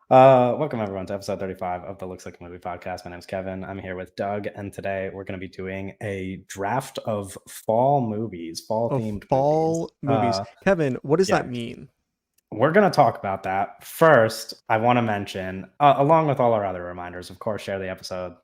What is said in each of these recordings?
Welcome everyone to episode 35 of the Looks Like a Movie podcast. My name's Kevin. I'm here with Doug, and today we're going to be doing a draft of fall movies, fall Of themed movies. fall movies. Kevin, what does that Yeah, mean? we're going to talk about that. First, I want to mention, along with all our other reminders, of course, share the episode,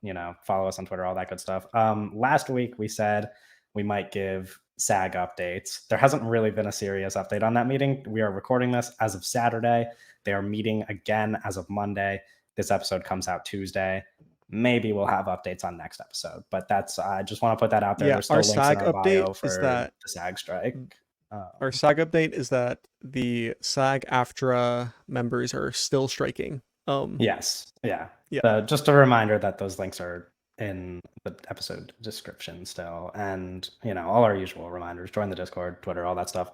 follow us on Twitter, all that good stuff. Last week we said we might give SAG updates. There hasn't really been a serious update on that meeting. We are recording this as of Saturday. They are meeting again as of Monday. This episode comes out Tuesday. Maybe we'll have updates on next episode, but I just want to put that out there. Yeah, There's still links in our bio is for that the SAG strike. our Um, SAG update is that the SAG AFTRA members are still striking. Yes. Yeah. Yeah. Just a reminder that those links are in the episode description still. And, all our usual reminders, join the Discord, Twitter, all that stuff.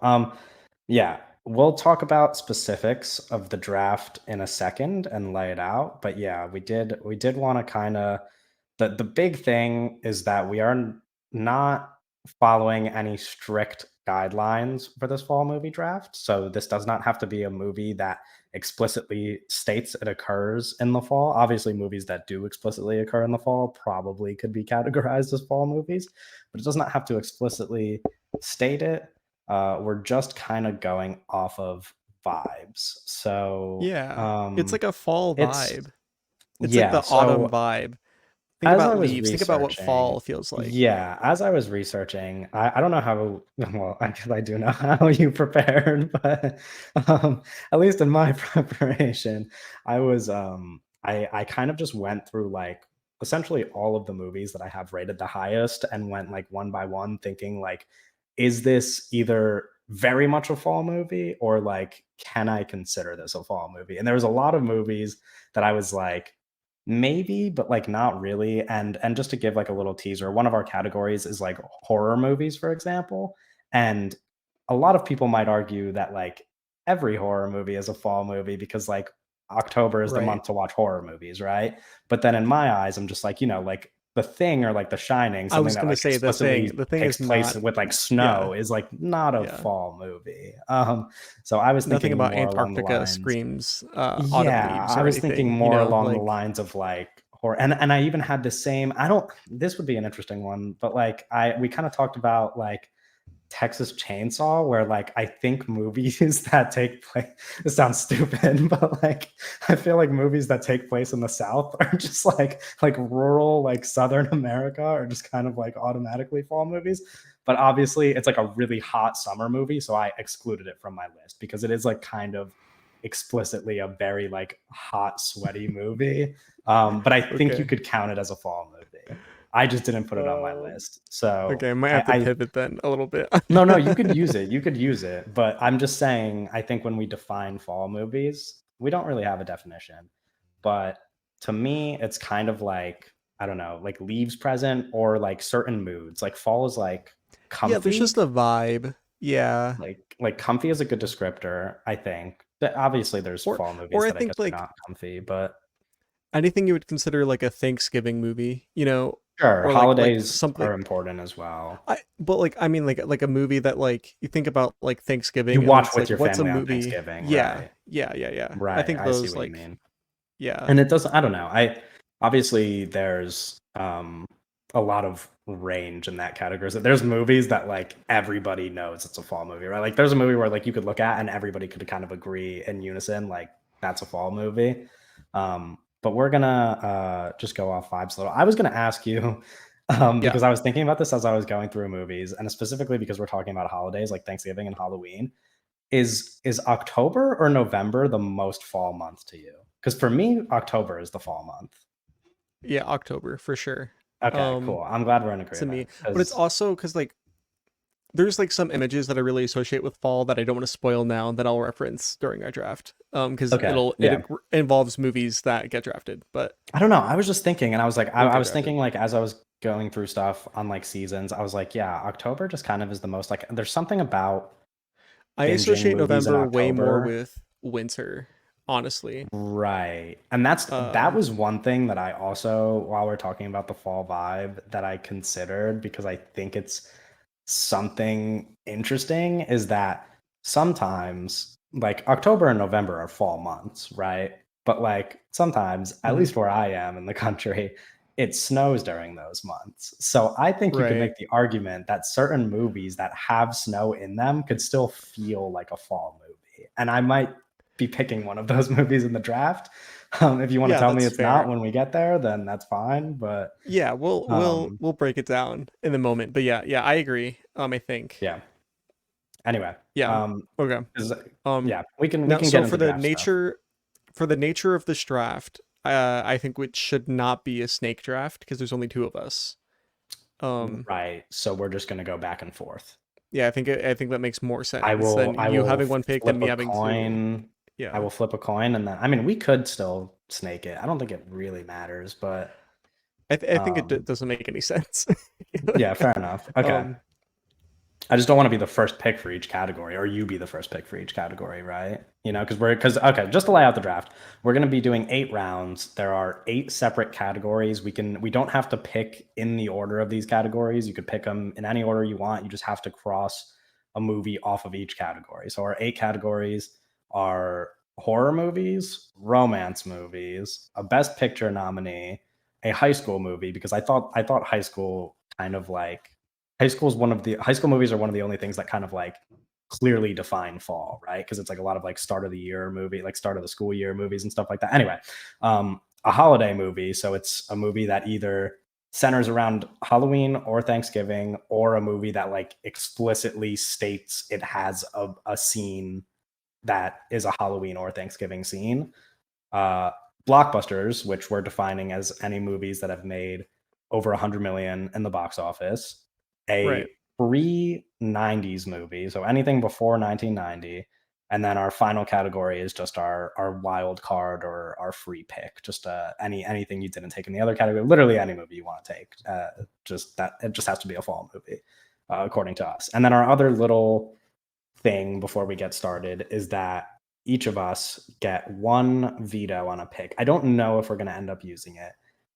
Yeah, we'll talk about specifics of the draft in a second and lay it out. But yeah, we did want to kind of the big thing is that we are not following any strict guidelines for this fall movie draft. So this does not have to be a movie that explicitly states it occurs in the fall. Obviously, movies that do explicitly occur in the fall probably could be categorized as fall movies, but it does not have to explicitly state it. We're just kind of going off of vibes. So Yeah. It's like a fall it's vibe. It's like yeah. the autumn So vibe. Think as I about was leaves. Think about what researching, fall feels like. yeah, as I was researching, I don't know how well, I guess I do know how you prepared, but at least in my preparation, I kind of just went through like essentially all of the movies that I have rated the highest and went like one by one, thinking like, is this either very much a fall movie or like, can I consider this a fall movie? And there was a lot of movies that I was like, maybe, but like not really. And just to give like a little teaser, one of our categories is like horror movies, for example. And a lot of people might argue that like every horror movie is a fall movie because like October is the Right. month to watch horror movies, right? But then in my eyes, I'm just like, like The Thing or like The Shining, I something was that gonna like say the thing. explicitly The thing takes is place not. with like Yeah. snow is like not a Yeah. fall movie. So I was Nothing thinking about more along the Antarctica lines. screams autumn Yeah, leaves I or was thinking anything. more along the Like lines of like horror, and I even had the same. I don't. This would be an interesting one, but like we kind of talked about like Texas Chainsaw, where like I think movies that take place. This sounds stupid, but like I feel like movies that take place in the South are just like rural, like Southern America, are just kind of like automatically fall movies. But obviously, it's like a really hot summer movie, so I excluded it from my list because it is like kind of explicitly a very like hot, sweaty movie. But I think you okay. could count it as a fall movie. I just didn't put it on my Um, list. So okay, I might have to I pivot then a little bit. no, no, you could use it. You could use it. But I'm just saying, I think when we define fall movies, we don't really have a definition. But to me, it's kind of like, I don't know, like leaves present or like certain moods. Like fall is like Yeah, there's just comfy. a vibe. Yeah. Like comfy is a good descriptor, I think. But obviously there's Or fall or movies I that I think guess are like not comfy, but anything you would consider like a Thanksgiving movie, sure, or like holidays something are important as well. but like I mean like a movie that like you think about like You Thanksgiving and then watch it's with like your what's a family on movie? Thanksgiving, Yeah. right? Yeah, yeah, yeah. I Right. think I see those what you like mean. yeah. And it doesn't, I don't know. I obviously there's a lot of range in that category. So there's movies that like everybody knows it's a fall movie, right? Like there's a movie where like you could look at and everybody could kind of agree in unison, like that's a fall movie. But we're gonna just go off vibes a little. I was gonna ask you, Yeah. because I was thinking about this as I was going through movies, and specifically because we're talking about holidays like Thanksgiving and Halloween. Is October or November the most fall month to you? Because for me, October is the fall month. Yeah, October for sure. Okay, Um cool. I'm glad we're in to me. agreement. But it's Because also cuz like there's like some images that I really associate with fall that I don't want to spoil now that I'll reference during our draft. Because okay, it yeah. involves movies that get drafted, but I don't know. I was just thinking, and I was like, I, won't I get was drafted. thinking like as I was going through stuff on like seasons, I was like, yeah, October just kind of is the most like. There's something about I binging associate movies in November way more October. with winter, honestly. Right. And that Um, was one thing that I also, while we're talking about the fall vibe, that I considered because I think it's something interesting is that sometimes like October and November are fall months, right? but like sometimes, at Mhm. least where I am in the country, it snows during those months. So I think you could Right. make the argument that certain movies that have snow in them could still feel like a fall movie. And I might be picking one of those movies in the draft. If you want to Yeah, tell me that's it's not fair. when we get there, then that's fine. But Yeah, um, we'll break it down in the moment. But yeah, I agree. I think. yeah. Anyway, Yeah. um, Okay. 'cause, Um yeah, we Now, can so get into draft stuff. for the nature of this draft, I think it should not be a snake draft because there's only two of us. Um, Right. So we're just gonna go back and forth. yeah, I think that makes more sense than I you will having one pick than flip me a having two. coin. I Yeah, will flip a coin, and then I mean we could still snake it. I don't think it really matters, but I think it um, doesn't make any sense. yeah, fair enough. Okay. um, I just don't want to be the first pick for each category, or you be the first pick for each category, right? You know, because okay, just to lay out the draft, we're going to be doing 8 rounds. There are 8 separate categories. We don't have to pick in the order of these categories. You could pick them in any order you want. You just have to cross a movie off of each category. So our 8 categories are horror movies, romance movies, a best picture nominee, a high school movie, because I thought high school kind of like high school movies are one of the only things that kind of like clearly define fall, right? Because it's like a lot of like start of the year movie, like start of the school year movies and stuff like that. Anyway, a holiday movie, so it's a movie that either centers around Halloween or Thanksgiving, or a movie that like explicitly states it has a scene that is a Halloween or Thanksgiving scene. Uh, Blockbusters, which we're defining as any movies that have made over 100 million in the box office, a right. pre 90s movie, so anything before 1990. And then our final category is just our wild card or our free pick, just anything you didn't take in the other category, literally any movie you want to take. Just that it just has to be a fall movie, according to us. And then our other little thing before we get started is that each of us get one veto on a pick. I don't know if we're going to end up using it,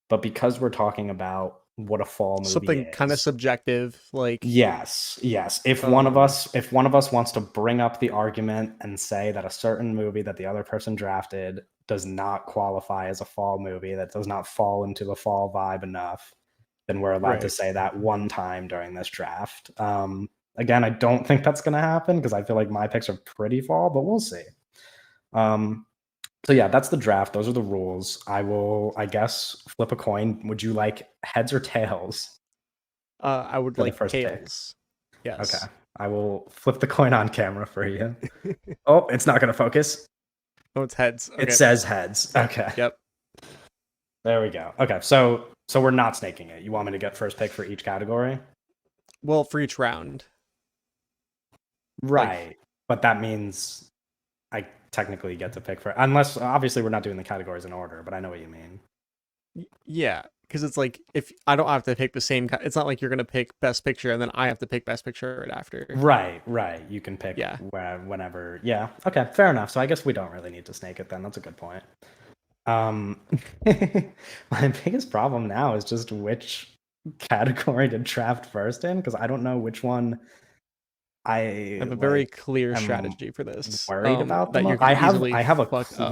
but because we're talking about what a fall movie Something kind of is, subjective, like yes. um, If one of us wants to bring up the argument and say that a certain movie that the other person drafted does not qualify as a fall movie, that does not fall into the fall vibe enough, then we're allowed to right. say that one time during this draft. Again, I don't think that's going to happen because I feel like my picks are pretty fall, but we'll see. Um, so yeah, that's the draft. Those are the rules. I will, I guess, flip a coin. Would you like heads or tails I would for the like first pick? tails. Okay. Yes. I will flip the coin on camera for you. Oh, it's not going to focus. Oh, it's heads. It Okay. says heads. Okay. Yep. There we go. Okay. So we're not snaking it. You want me to get first pick for each category? Well, for each round, like Right. But that means I technically get to pick for, unless obviously we're not doing the categories in order, but I know what you mean. yeah, because it's like if I don't have to pick the same. It's not like you're gonna pick best picture and then I have to pick best picture right after. Right. You can pick Yeah. whenever. Yeah. Okay. Fair enough. So I guess we don't really need to snake it then. That's a good point. Um, my biggest problem now is just which category to draft first in because I don't know which one I I have a very like clear am strategy for this. worried about the That you're most. gonna easily fuck up.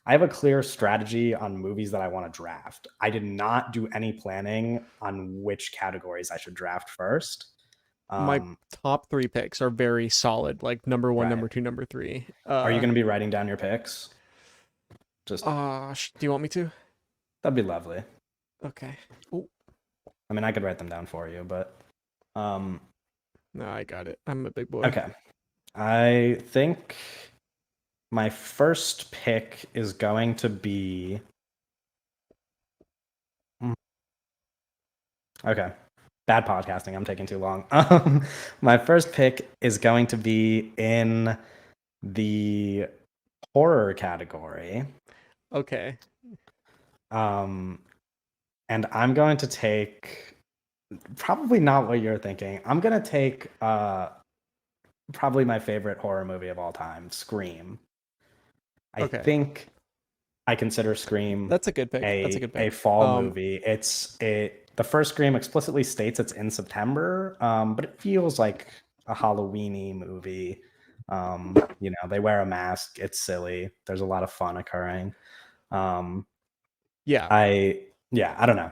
I have a clear strategy on movies that I want to draft. I did not do any planning on which categories I should draft first. My Um, top three picks are very solid, like number one, right. number two, number three. Are you going to be writing down your picks? Just Do you want me to? that'd be lovely. Okay. Oh, I mean, I could write them down for you, but um, no, I got it. I'm a big boy. okay. I think my first pick is going to be. Hmm, okay. Bad podcasting. I'm taking too long. My first pick is going to be in the horror category. Okay. Um, and I'm going to take probably not what you're thinking. I'm going to take probably my favorite horror movie of all time, Scream. I Okay. think I consider Scream That's a good pick. That's a good a pick. fall movie. The first Scream explicitly states it's in September, but it feels like a Halloweeny movie. They wear a mask. It's silly. There's a lot of fun occurring. Um, Yeah. I yeah, I don't know.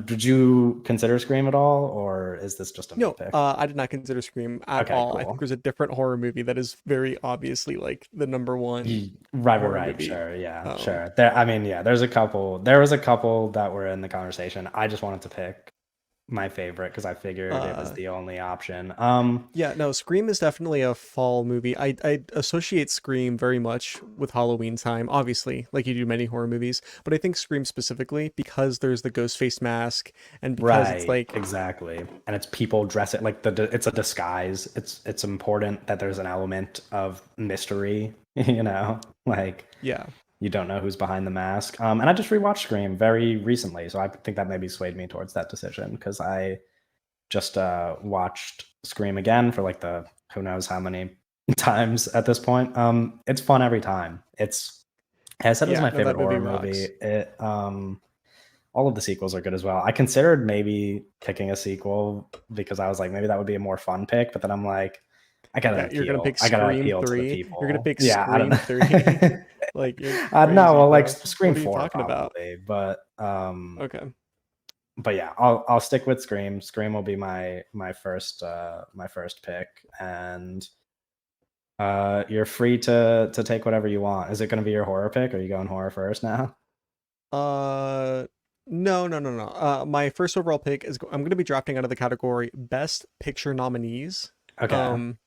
Did you consider Scream at all, or is this just a me No, pick? I did not consider Scream at Okay, all. I think cool. there's a different horror movie that is very obviously like the number one Right, right, horror right. movie. Sure, yeah, Um, sure. There, I mean, yeah. There's a couple. There was a couple that were in the conversation. I just wanted to pick my favorite because I figured it was uh, the only option. Yeah, no, Scream is definitely a fall movie. I associate Scream very much with Halloween time, obviously, like you do many horror movies, but I think Scream specifically because there's the ghost face mask and because it's Right, like, exactly. And it's people dress it like it's a disguise. It's important that there's an element of mystery, like yeah. you don't know who's behind the mask. And I just rewatched Scream very recently, so I think that maybe swayed me towards that decision because I just watched Scream again for like the who knows how many times at this point. It's fun every time. I said it was Yeah, my no, favorite that movie horror movie. rocks. All of the sequels are good as well. I considered maybe picking a sequel because I was like, maybe that would be a more fun pick, but then I'm like, I gotta Yeah, you're gonna appeal. pick I gotta Scream appeal to the 3. You're gonna people. pick Yeah, I don't Scream 3. know. Like you're No, crazy, well, like bro. Scream What are you 4 talking about? probably, Okay. but yeah, I'll stick with Scream. Scream will be my first pick, and you're free to take whatever you want. Is it going to be your horror pick? Or are you going horror first now? Uh, no, no, no, no. My first overall pick is I'm gonna be drafting out of the category Best Picture nominees. Okay, Um,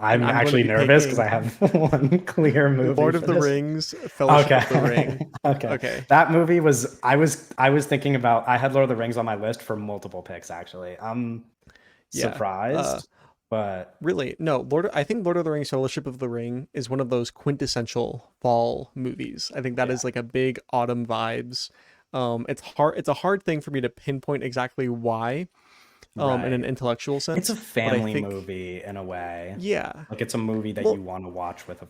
and I'm I'm going to actually be nervous because picking I have one clear movie Lord of for the this. Rings, Fellowship of the Okay. Ring. Okay. Okay. That movie was I was thinking about I had Lord of the Rings on my list for multiple picks actually. I'm Yeah. Uh, surprised, but really, no, I think Lord of the Rings, Fellowship of the Ring is one of those quintessential fall movies. I think that yeah, is like a big autumn vibes. It's a hard thing for me to pinpoint exactly why, in an right. intellectual It's a sense, but I family think, movie in a way. yeah. Like it's a movie that you Well, want to watch with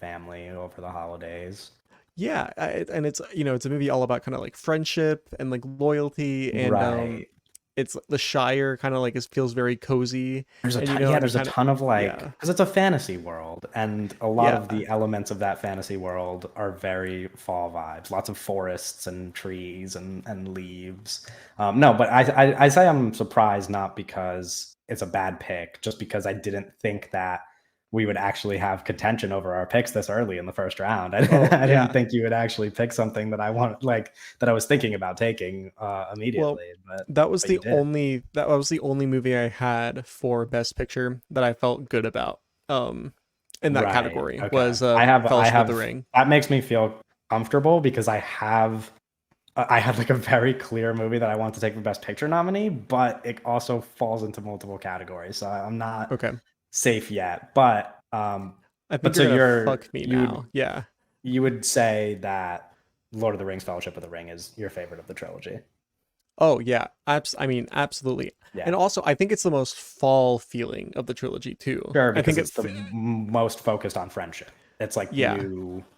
family over the holidays. yeah, and it's it's a movie all about kind of like friendship and like loyalty and Right. it's the Shire kind of like it feels very cozy There's a and ton, yeah, and you there's a kind of ton of like yeah because it's a fantasy world, and a lot of yeah the elements of that fantasy world are very fall vibes. Lots of forests and trees and leaves. No, but I say I'm surprised not because it's a bad pick, just because I didn't think that we would actually have contention over our picks this early in the first round. oh I didn't yeah think you would actually pick something that I want like that I was thinking about taking well immediately, but you did. that was the only movie I had for Best Picture that I felt good about um in that Right. category Okay. was I Fellowship of the have Ring. that makes me feel comfortable because I have like a very clear movie that I want to take for Best Picture nominee, but it also falls into multiple categories, so I'm not Okay, safe yet. But I but think so you're gonna fuck me you now. would Yeah. you would say that Lord of the Rings: Fellowship of the Ring is your favorite of the trilogy? Oh yeah, I mean absolutely. Yeah. And also I think it's the most fall feeling of the trilogy too. Sure, I think because it it's the fi- most focused on friendship. It's like yeah.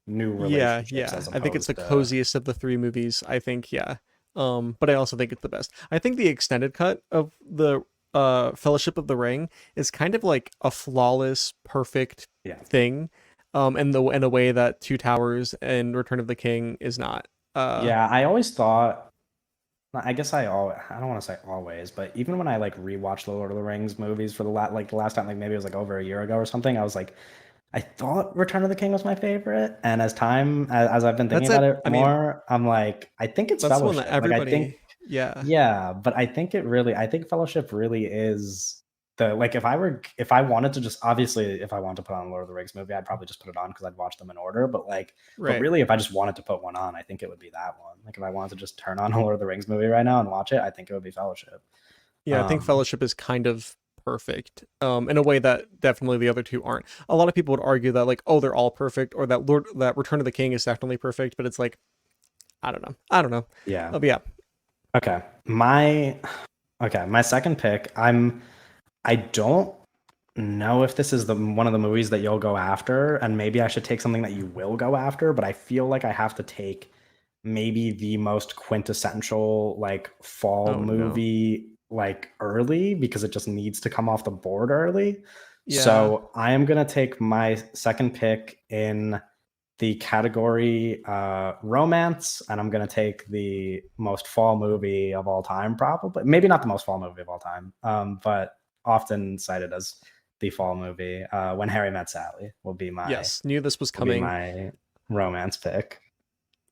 new Yeah, relationships yeah. as I think it's the opposed to coziest of the three movies. I think yeah. But I also think it's the best. I think the extended cut of the Fellowship of the Ring is kind of like a flawless perfect yeah. thing. In a way that Two Towers and Return of the King is not. Yeah, I always thought I guess I don't want to say always, but even when I like rewatched the Lord of the Rings movies for the last time, like maybe it was like over a year ago or something, I was like, I thought Return of the King was my favorite, and as I've been thinking That's about it. it I mean, more, I'm like, I think it's that's the one that Fellowship. Like I think everybody yeah. yeah, but I think Fellowship really is the like if I wanted to just obviously if I wanted to put on a Lord of the Rings movie, I'd probably just put it on because I'd watch them in order. But Right. really if I just wanted to put one on, I think it would be that one. Like if I wanted to just turn on a Lord of the Rings movie right now and watch it, I think it would be Fellowship. Yeah, I think Um, Fellowship is kind of perfect, in a way that definitely the other two aren't. A lot of people would argue that like, oh, they're all perfect, or that Return of the King is definitely perfect, but it's like, I don't know, I don't know. yeah. But yeah, Okay. My second pick, I don't know if this is the one of the movies that you'll go after, and maybe I should take something that you will go after, but I feel like I have to take maybe the most quintessential like fall oh no, movie like early because it just needs to come off the board early. Yeah. So I am gonna take my second pick in the category romance, and I'm gonna take the most fall movie of all time, probably. Maybe not the most fall movie of all time, but often cited as the fall movie. When Harry Met Sally Yes. Knew this was will be coming. my romance pick.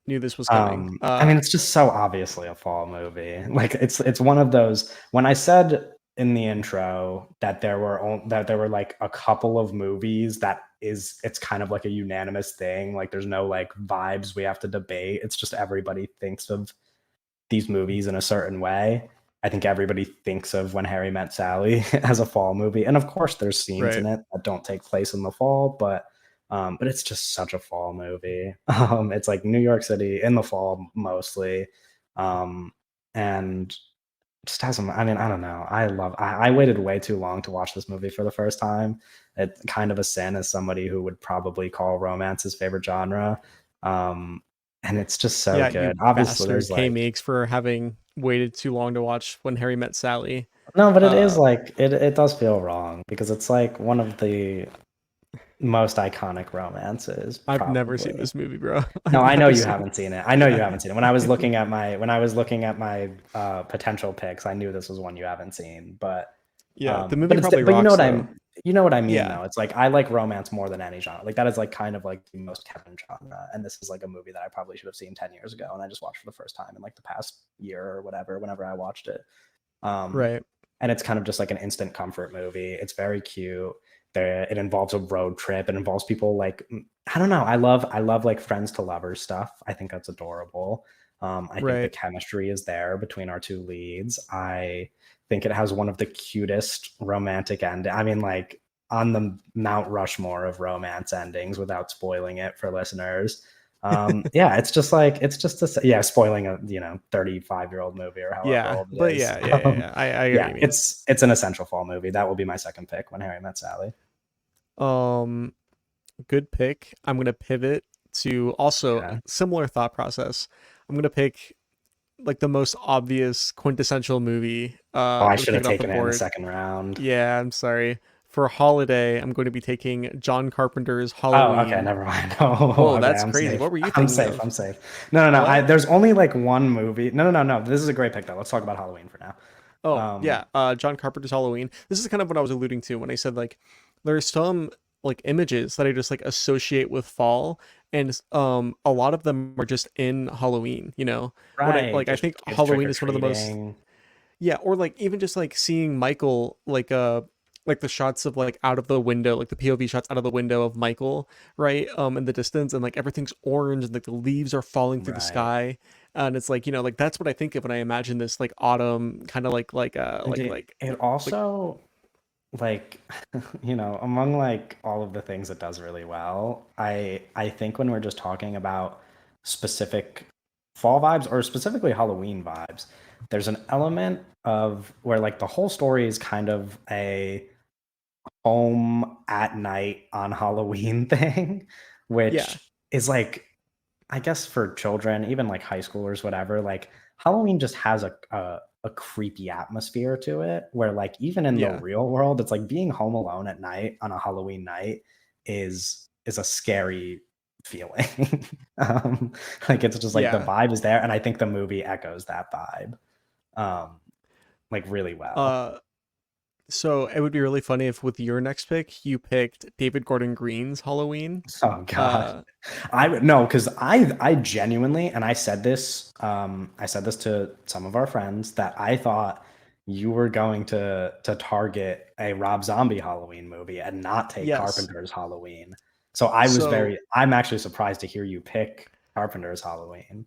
Knew this was coming. I mean, it's just so obviously a fall movie. Like it's one of those. When I said in the intro that that there were like a couple of movies that it's kind of like a unanimous thing. Like there's no like vibes we have to debate. It's just everybody thinks of these movies in a certain way. I think everybody thinks of When Harry Met Sally as a fall movie, and of course, there's scenes Right. in it that don't take place in the fall, but it's just such a fall movie. It's like New York City in the fall mostly, um, and just has some. I mean, I don't know. I waited way too long to watch this movie for the first time. It's kind of a sin as somebody who would probably call romance his favorite genre. Um, and it's just so Yeah, good. you Obviously, bastard. there's K like Makes for having waited too long to watch When Harry Met Sally. no, but it is Uh, like it does feel wrong because it's like one of the most iconic romances, I've never seen probably. this movie, bro. No, I've I know never you seen haven't seen it. I know you it. haven't seen it. When I was looking at my potential picks, I knew this was one you haven't seen. Yeah, the But movie it's probably but rocks though. you know what I mean Yeah. though. It's like I like romance more than any genre. Like that is like kind of like the most Kevin genre. And this is like a movie that I probably should have seen 10 years ago and I just watched for the first time in like the past year or whatever, whenever I watched it. Um, Right. and it's kind of just like an instant comfort movie. It's very cute. It involves a road trip. It involves people like I don't know. I love like friends to lovers stuff. I think that's adorable. I think the Right. chemistry is there between our two leads. I think it has one of the cutest romantic end. I mean, like on the Mount Rushmore of romance endings, without spoiling it for listeners. Yeah, spoiling a 35-year-old movie or however Yeah. old it But is. yeah. I get what Yeah, you mean. it's an essential fall movie. That will be my second pick, When Harry Met Sally. Um Good pick. I'm gonna pivot to also Okay. similar thought process. I'm gonna pick like the most obvious quintessential movie. Oh, I I'm gonna should take have it off the taken it in the board. second round. Yeah, I'm sorry. For holiday, I'm going to be taking John Carpenter's Oh, okay, Halloween. never mind. Oh, Whoa, okay, that's I'm crazy. safe. What were you I'm thinking safe. of? I'm safe. No, no, no. What? There's only like one movie. No, no, no, no. This is a great pick though. Let's talk about Halloween for now. Oh, Um, yeah. John Carpenter's Halloween. This is kind of what I was alluding to when I said like there's some like images that I just like associate with fall, and a lot of them are just in Halloween, you know. What I right. like I Just think kids trick Halloween or is one of the most. treating. Yeah, or like even just like seeing Michael like the shots of like out of the window, like the POV shots out of the window of Michael, right? In the distance and like everything's orange and like the leaves are falling through the Right. sky. And it's like, like that's what I think of when I imagine this like autumn kind of And it like also like among like all of the things it does really well, I think when we're just talking about specific fall vibes or specifically Halloween vibes, there's an element of where like the whole story is kind of a home at night on Halloween thing, yeah. which is like I guess for children, even like high schoolers, whatever, like Halloween just has a creepy atmosphere to it where like even in the Yeah. real world, it's like being home alone at night on a Halloween night is a scary feeling. Like it's just like the Yeah. vibe is there, and I think the movie echoes that vibe um like really well. Uh so it would be really funny if with your next pick you picked David Gordon Green's Halloween. Oh god. Uh I would no, because I genuinely, and I said this to some of our friends that I thought you were going to target a Rob Zombie Halloween movie and not take yes. Carpenter's Halloween. So So I'm actually surprised to hear you pick Carpenter's Halloween.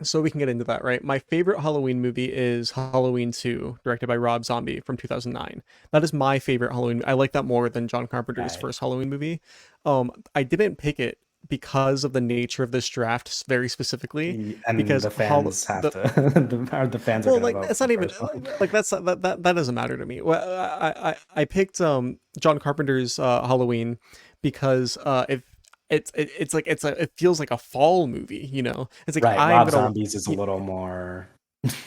So we can get into that, right? My favorite Halloween movie is Halloween 2, directed by Rob Zombie from 2009. That is my favorite Halloween. I like that more than John Carpenter's Right. first Halloween movie. I didn't pick it because of the nature of this draft very specifically And because the fans have to the fans are well, gonna like vote it's for not the even first one. like that doesn't matter to me. Well, I picked John Carpenter's Halloween because it's like it feels like a fall movie, you know. It's like Right. I'm Rob gonna Zombies is a little more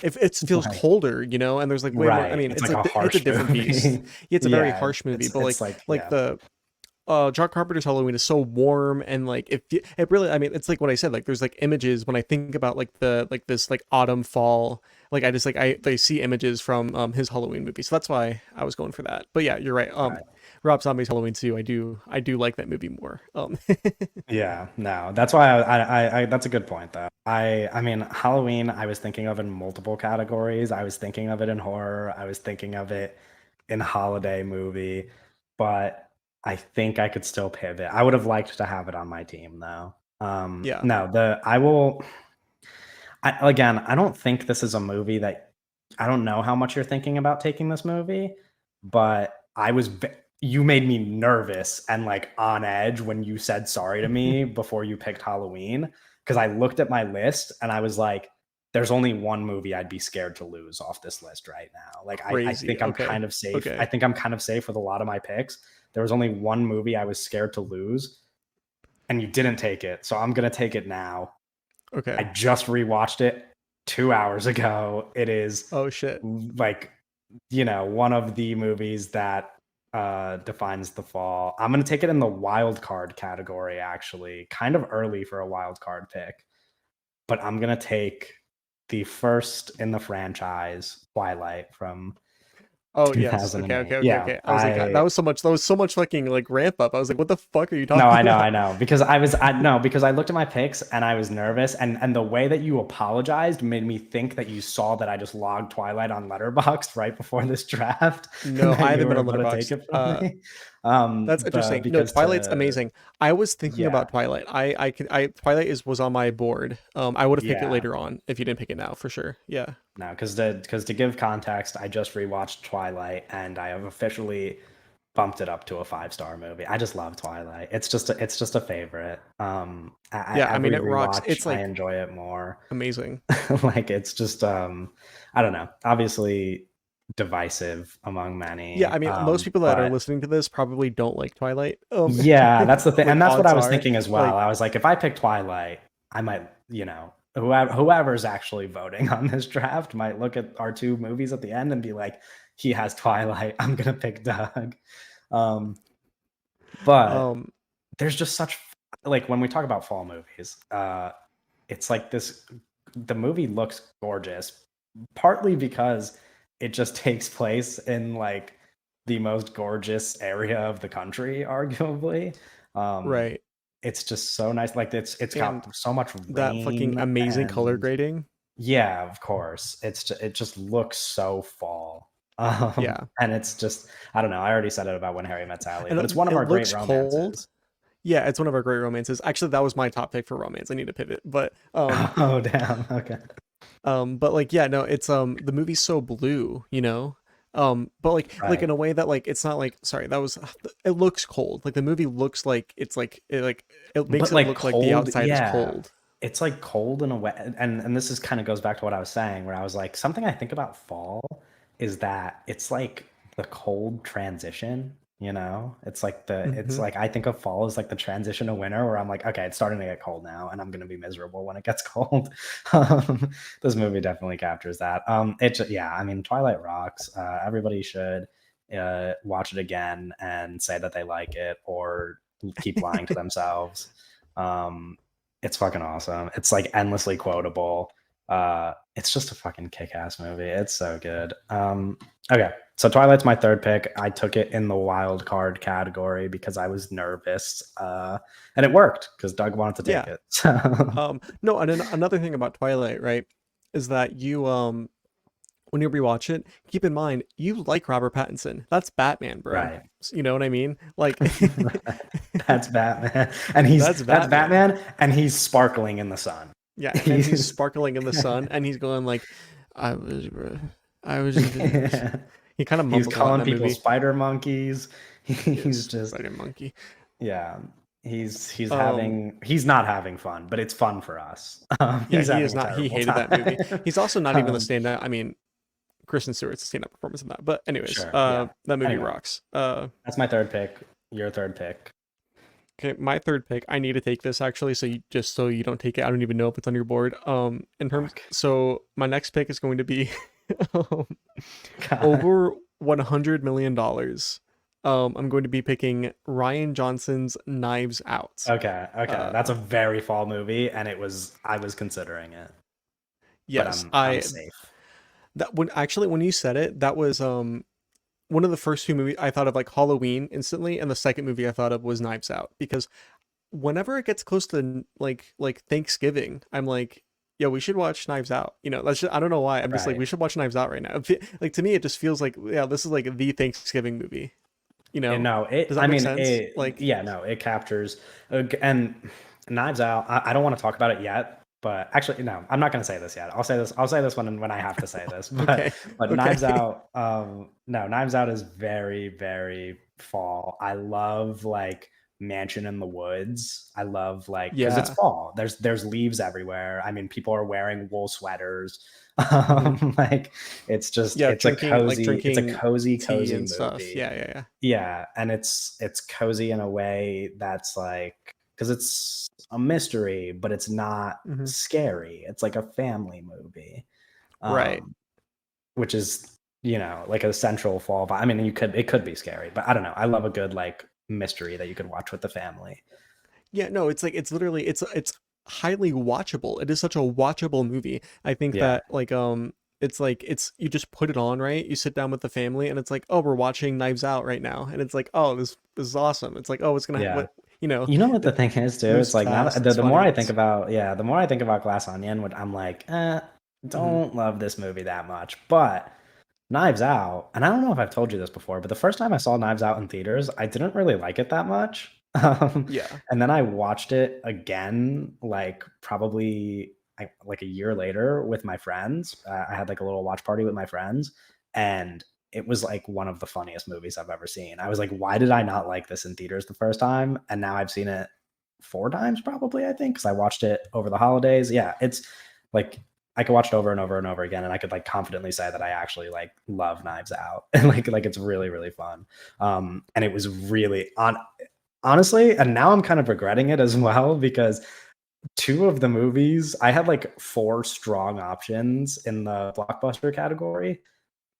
If it feels Like, colder, you know, and there's like way more. I right. mean, It's like a it's a harsh different beast. movie. Yeah, it's a very Yeah, harsh movie, but it's like, like yeah. the John Carpenter's Halloween is so warm and like it really, I mean, it's like what I said, like there's like images when I think about like the like this like autumn fall, like I just like I see images from his Halloween movie, so that's why I was going for that. But yeah, you're right. Right. Rob Zombie's Halloween 2, I do like that movie more. Yeah, no, that's why that's a good point though. I mean, Halloween, I was thinking of in multiple categories. I was thinking of it in horror. I was thinking of it in holiday movie, but I think I could still pivot. I would have liked to have it on my team though. Yeah. No, I will. Again, I don't think this is a movie that I don't know how much you're thinking about taking this movie, but you made me nervous and like on edge when you said sorry to me before you picked Halloween because I looked at my list and I was like, there's only one movie I'd be scared to lose off this list right now. Like I Crazy. think I'm Okay. kind of safe. I Okay. think I'm kind of safe with a lot of my picks. There was only one movie I was scared to lose, and you didn't take it. So I'm gonna take it now. I Okay. just rewatched it 2 hours ago. It is Oh shit. like, one of the movies that defines the fall. I'm gonna take it in the wild card category, actually. Kind of early for a wild card pick, but I'm gonna take the first in the franchise, Twilight from Oh yes. Okay. Okay. 2008. Okay. Yeah, Okay. I was like, that was so much. That was so much fucking like ramp up. I was like, what the fuck are you no, talking I about? know, because because I looked at my picks and I was nervous, and the way that you apologized made me think that you saw that I just logged Twilight on Letterboxd right before this draft, and No, that I you haven't been were on about to take Letterboxd. it from me. That's But interesting. No, because Twilight's to amazing. I was thinking Yeah, about Twilight. I Twilight is was on my board. I would have picked it yeah, later on if you didn't pick it now for sure. Yeah. no, because to give context, I just rewatched Twilight and I have officially bumped it up to a 5-star movie. I just love Twilight. It's just a favorite. Yeah, I mean Every it rocks. rewatch, It's I like enjoy it more. amazing. Like it's just I don't know, obviously divisive among Yeah, many, I mean most people that are but listening to this probably don't like Twilight. yeah, that's the thing, Like and that's what I odds was are thinking as well. like I was like, if I pick Twilight, I might, whoever's actually voting on this draft might look at our two movies at the end and be like, he has Twilight, I'm gonna pick Doug. um but um there's just such, like, when we talk about fall movies, it's like this, the movie looks gorgeous, partly because it just takes place in like the most gorgeous area of the country, arguably. Um, right. it's just so nice. Like it's And got so much that fucking rain, amazing color and grading. yeah, of course. It just looks so fall. Yeah. And it's just, I don't know. I already said it about When Harry Met Sally, And but it's one of it our great looks cold. romances. Yeah, it's one of our great romances. Actually, that was my top pick for romance. I need to pivot, but Oh, damn. Okay. but like yeah, no, it's the movie's so blue, you know. But like in Right. a way that like it's not like sorry, that was it looks cold. Like the movie looks like it's like it makes But it like look like the cold, outside is yeah. cold. It's like cold in a way, and this is kind of goes back to what I was saying, where I was like, something I think about fall is that it's like the cold transition, you know? It's Hmm. like I think of fall as like the transition to winter, where I'm like, okay, it's starting to get cold now, and I'm gonna be miserable when it gets cold. This movie definitely captures that. Yeah, I mean, Twilight rocks. Everybody should watch it again and say that they like it, or keep lying to themselves. Um, it's fucking awesome. It's like endlessly quotable. It's just a fucking kick-ass movie. It's so good. Okay, so Twilight's my third pick. I took it in the wild card category because I was nervous, and it worked because Doug wanted to take Yeah. it. So No, and another thing about Twilight, right, is that you when you rewatch it, keep in mind you like Robert Pattinson. That's Batman, bro. right. You know what I mean? Like That's Batman, and he's that's that's Batman. Batman, and he's sparkling in the sun. Yeah, and he's He's sparkling in the sun, and he's going like, "I was, I was." He kind of he's mumbles a lot in calling that people movie. spider monkeys. He's Yes, just, Spider Monkey. yeah. Um, He's not having fun, but it's fun for us. yeah, He's he is having a not. He terrible hated that movie. time. He's also not even the um, stand-up. I mean, Kristen Stewart's a stand-up performance in that. But anyways, sure, yeah. that movie Anyway, rocks. that's my third pick. Your third pick. Okay, my third pick. I need to take this actually, so you just so you don't take it. I don't even know if it's on your board. In terms, Okay. so my next pick is going to be um, God. over $100 million. I'm going to be picking Ryan Johnson's Knives Out. Okay, okay. That's Uh, a very fall movie, and I was considering it, but yes, I'm I safe. that when you said it, that was one of the first two movies I thought of, like Halloween instantly, and the second movie I thought of was Knives Out, because whenever it gets close to like Thanksgiving, I'm like, yo, we should watch Knives Out. That's just, I don't know why. I'm just like, Right. we should watch Knives Out right now. Like to me, it just feels like, yeah, this is like the Thanksgiving movie. And no, Does I that make mean, sense? Like, yeah, no, it captures, and Knives Out. I don't want to talk about it yet, but actually, no, I'm not going to say this yet. I'll say this when I have to say this. okay, But okay, Knives Out, no, Knives Out is very, very fall. I love like Mansion in the Woods. I love like because it's yeah, fall. There's leaves everywhere. I mean, people are wearing wool sweaters. hmm Like it's just yeah, drinking like it's a drinking cozy, tea cozy and stuff. movie. Yeah, yeah, yeah. Yeah, and it's cozy in a way that's like because it's a mystery, but it's not Hmm. scary. It's like a family movie, Right. um, which is like a central fall. I mean, it could be scary, but I don't know. I love a good like mystery that you could watch with the family. Yeah, no, it's like it's literally it's highly watchable. It is such a watchable movie. I think Yeah, that it's like it's you just put it on, right? You sit down with the family and it's like, "Oh, we're watching Knives Out right now." And it's like, "Oh, this is awesome." It's like, "Oh, what's going to yeah. what, you know, You know what the it thing is too? It's loose like now cast, that it's the more funny. I think about the more I think about Glass Onion, I'm like, Mhm. don't love this movie that much. But Knives Out, and I don't know if I've told you this before, but the first time I saw Knives Out in theaters, I didn't really like it that much. Yeah. And then I watched it again, like probably like a year later with my friends. I had like a little watch party with my friends, and it was like one of the funniest movies I've ever seen. I was like, why did I not like this in theaters the first time? And now I've seen it four times probably, I think, because I watched it over the holidays. Yeah, it's like I could watch it over and over and over again, and I could like confidently say that I actually like love Knives Out, and like it's really really fun. And it was really honestly, and now I'm kind of regretting it as well because two of the movies I had like four strong options in the blockbuster category.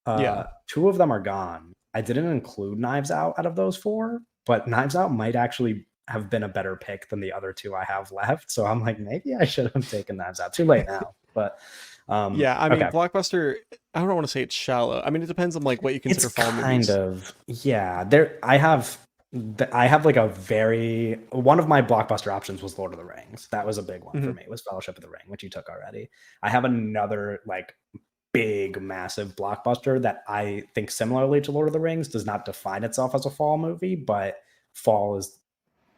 Yeah. Two of them are gone. I didn't include Knives Out of those four, but Knives Out might actually have been a better pick than the other two I have left. So I'm like, maybe I should have taken Knives Out. Too late now, but Yeah, I mean, okay. Blockbuster, I don't want to say it's shallow. I mean, it depends on like what you It's consider fall kind movies. of yeah. I have like a very one of my blockbuster options was Lord of the Rings. That was a big one for Hmm. me. Was Fellowship of the Ring, which you took already. I have another like big, massive blockbuster that I think similarly to Lord of the Rings does not define itself as a fall movie, but fall is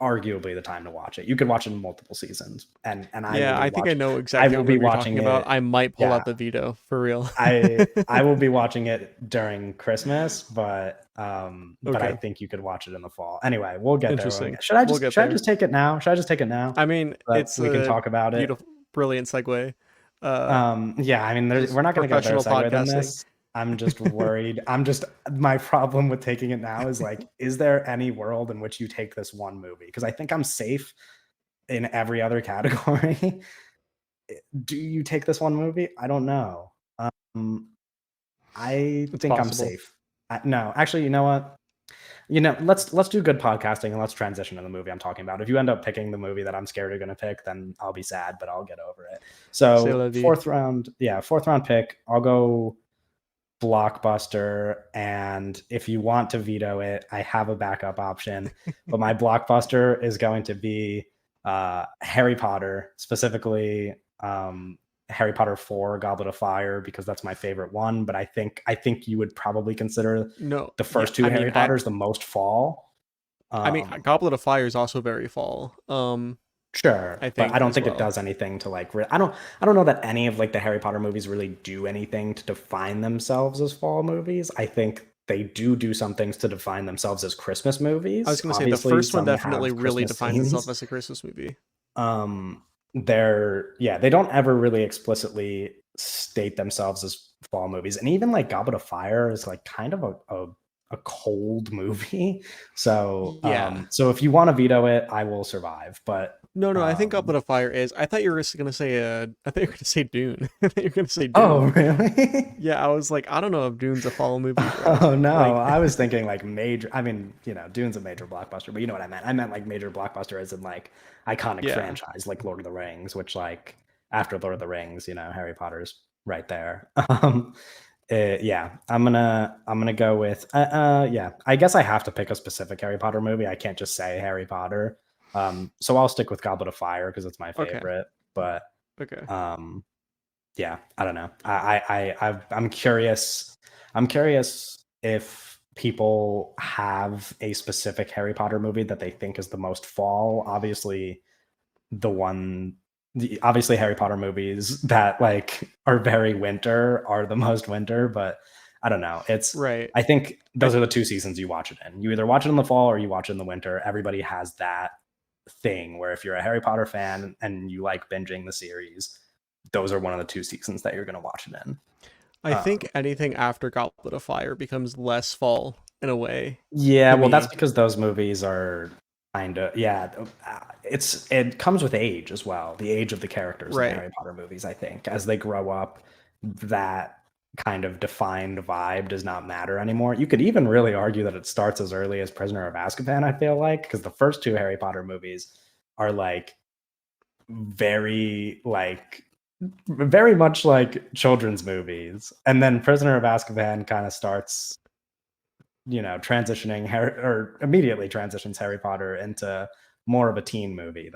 arguably the time to watch it. You could watch it in multiple seasons, and Yeah, I think I know I exactly will what be movie you're watching talking about. it. I might pull Yeah, out the veto for real. I will be watching it during Christmas, but I Okay, think you could watch it in the fall. Anyway, we'll get there. interesting. We'll get Should I there. just take it now? Should I just take it now? I mean, But it's we can a talk about it. beautiful, brilliant segue. Uh, Yeah, I mean, just we're not going to get a better professional segue than podcasting. this. I'm just worried. My problem with taking it now is like, is there any world in which you take this one movie? Because I think I'm safe in every other category. Do you take this one movie? I don't know. Um, I It's think I'm possible. safe. No, actually, you know what? Let's do good podcasting and let's transition to the movie I'm talking about. If you end up picking the movie that I'm scared you're going to pick, then I'll be sad, but I'll get over it. C'est So la vie. fourth round pick. I'll go Blockbuster, and if you want to veto it, I have a backup option. But my Blockbuster is going to be Harry Potter, specifically Harry Potter 4 Goblet of Fire, because that's my favorite one. But I think you would probably consider No, the yeah. first two Harry Potters the most fall. I mean, Um, Goblet of Fire is also very fall. sure, I but I think don't as think it well. does anything to like. I don't know that any of like the Harry Potter movies really do anything to define themselves as fall movies. I think they do some things to define themselves as Christmas I was movies. gonna say the Obviously, first one some definitely have really Christmas defines itself scenes. as a Christmas movie. They don't ever really explicitly state themselves as fall movies, and even like Goblet of Fire is like kind of a a cold movie. So Yeah. so if you want to veto it, I will survive. But No, I think um Goblet of Fire is. I thought you were gonna say I thought you were gonna say Dune. I thought you were gonna say oh, Dune. really? Yeah, I was like, I don't know if Dune's a fall movie, bro. Oh no, Like, I was thinking like major. I mean, Dune's a major blockbuster, but you know what I meant. I meant like major blockbuster as in like iconic yeah. franchise, like Lord of the Rings, which like after Lord of the Rings, Harry Potter's right there. Yeah, I'm gonna go with yeah. I guess I have to pick a specific Harry Potter movie. I can't just say Harry Potter. So I'll stick with Goblet of Fire because it's my Okay. favorite. But Okay. um, yeah, I don't know. I'm curious. I'm curious if people have a specific Harry Potter movie that they think is the most fall. Obviously, the one, obviously Harry Potter movies that like are very winter are the most winter. But I don't know. Right. I think I those are the two seasons you watch it in. You either watch it in the fall or you watch it in the winter. Everybody has that thing where if you're a Harry Potter fan and you like binging the series, those are one of the two seasons that you're going to watch it in. I think anything after Goblet of Fire becomes less fall in a way Yeah, to well, that's me. because those movies are kind of it comes with age as well. The age of the characters in the Right. Harry Potter movies, I think, as they grow up, that kind of defined vibe does not matter anymore. You could even really argue that it starts as early as Prisoner of Azkaban, I feel like, because the first two Harry Potter movies are like very like very much like children's movies. And then Prisoner of Azkaban kind of starts, transitioning Harry or immediately transitions Harry Potter into more of a teen movie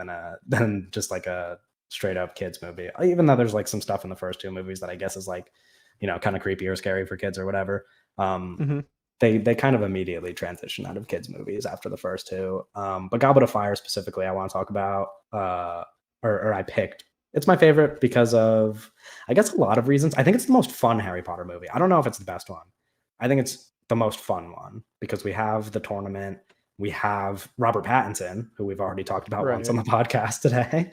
than just like a straight up kids movie. Even though there's like some stuff in the first two movies that I guess is like, kind of creepy or scary for kids or whatever. Um, Hmm. they kind of immediately transition out of kids movies after the first two. But Goblet of Fire specifically, I want to talk about, or I picked. It's my favorite because of, I guess, a lot of reasons. I think it's the most fun Harry Potter movie. I don't know if it's the best one. I think it's the most fun one because we have the tournament. We have Robert Pattinson, who we've already talked about once on Right. the podcast today,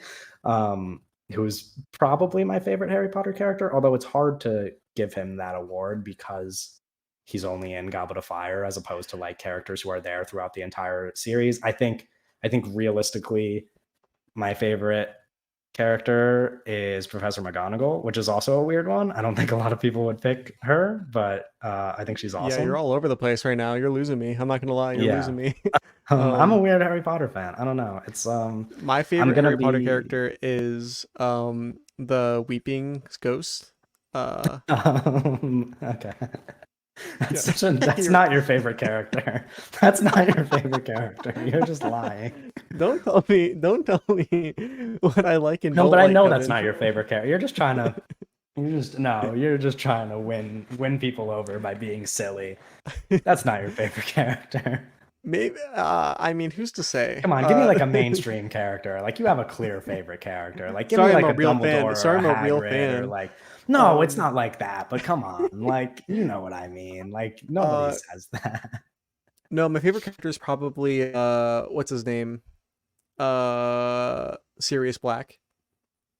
who's probably my favorite Harry Potter character. Although it's hard to give him that award because he's only in Goblet of Fire as opposed to like characters who are there throughout the entire series. I think realistically, my favorite character is Professor McGonagall, which is also a weird one. I don't think a lot of people would pick her, but I think she's Yeah, you're awesome. all over the place right now. You're losing me. I'm not gonna lie, you're Yeah. losing me. I'm a um weird Harry Potter fan. I don't know. It's my I'm favorite gonna Harry Potter be character is the Weeping Ghost. okay. Yeah. That's You're not your favorite character. That's not your favorite character. You're just lying. don't tell me what I like and No, don't but I like, know that's Kevin. not your favorite character. You're just trying to win people over by being silly. That's not your favorite character. Maybe I mean, who's to say? Come on, give me like a mainstream character. Like you have a clear favorite character. Like give me Sorry, I'm like a a real fan. Dumbledore or Sorry, a I'm a real Hagrid or fan. like no, it's Um not like that. But come on, like you know what I mean. Like nobody uh says that. no, my favorite character is probably what's his name? Sirius Black.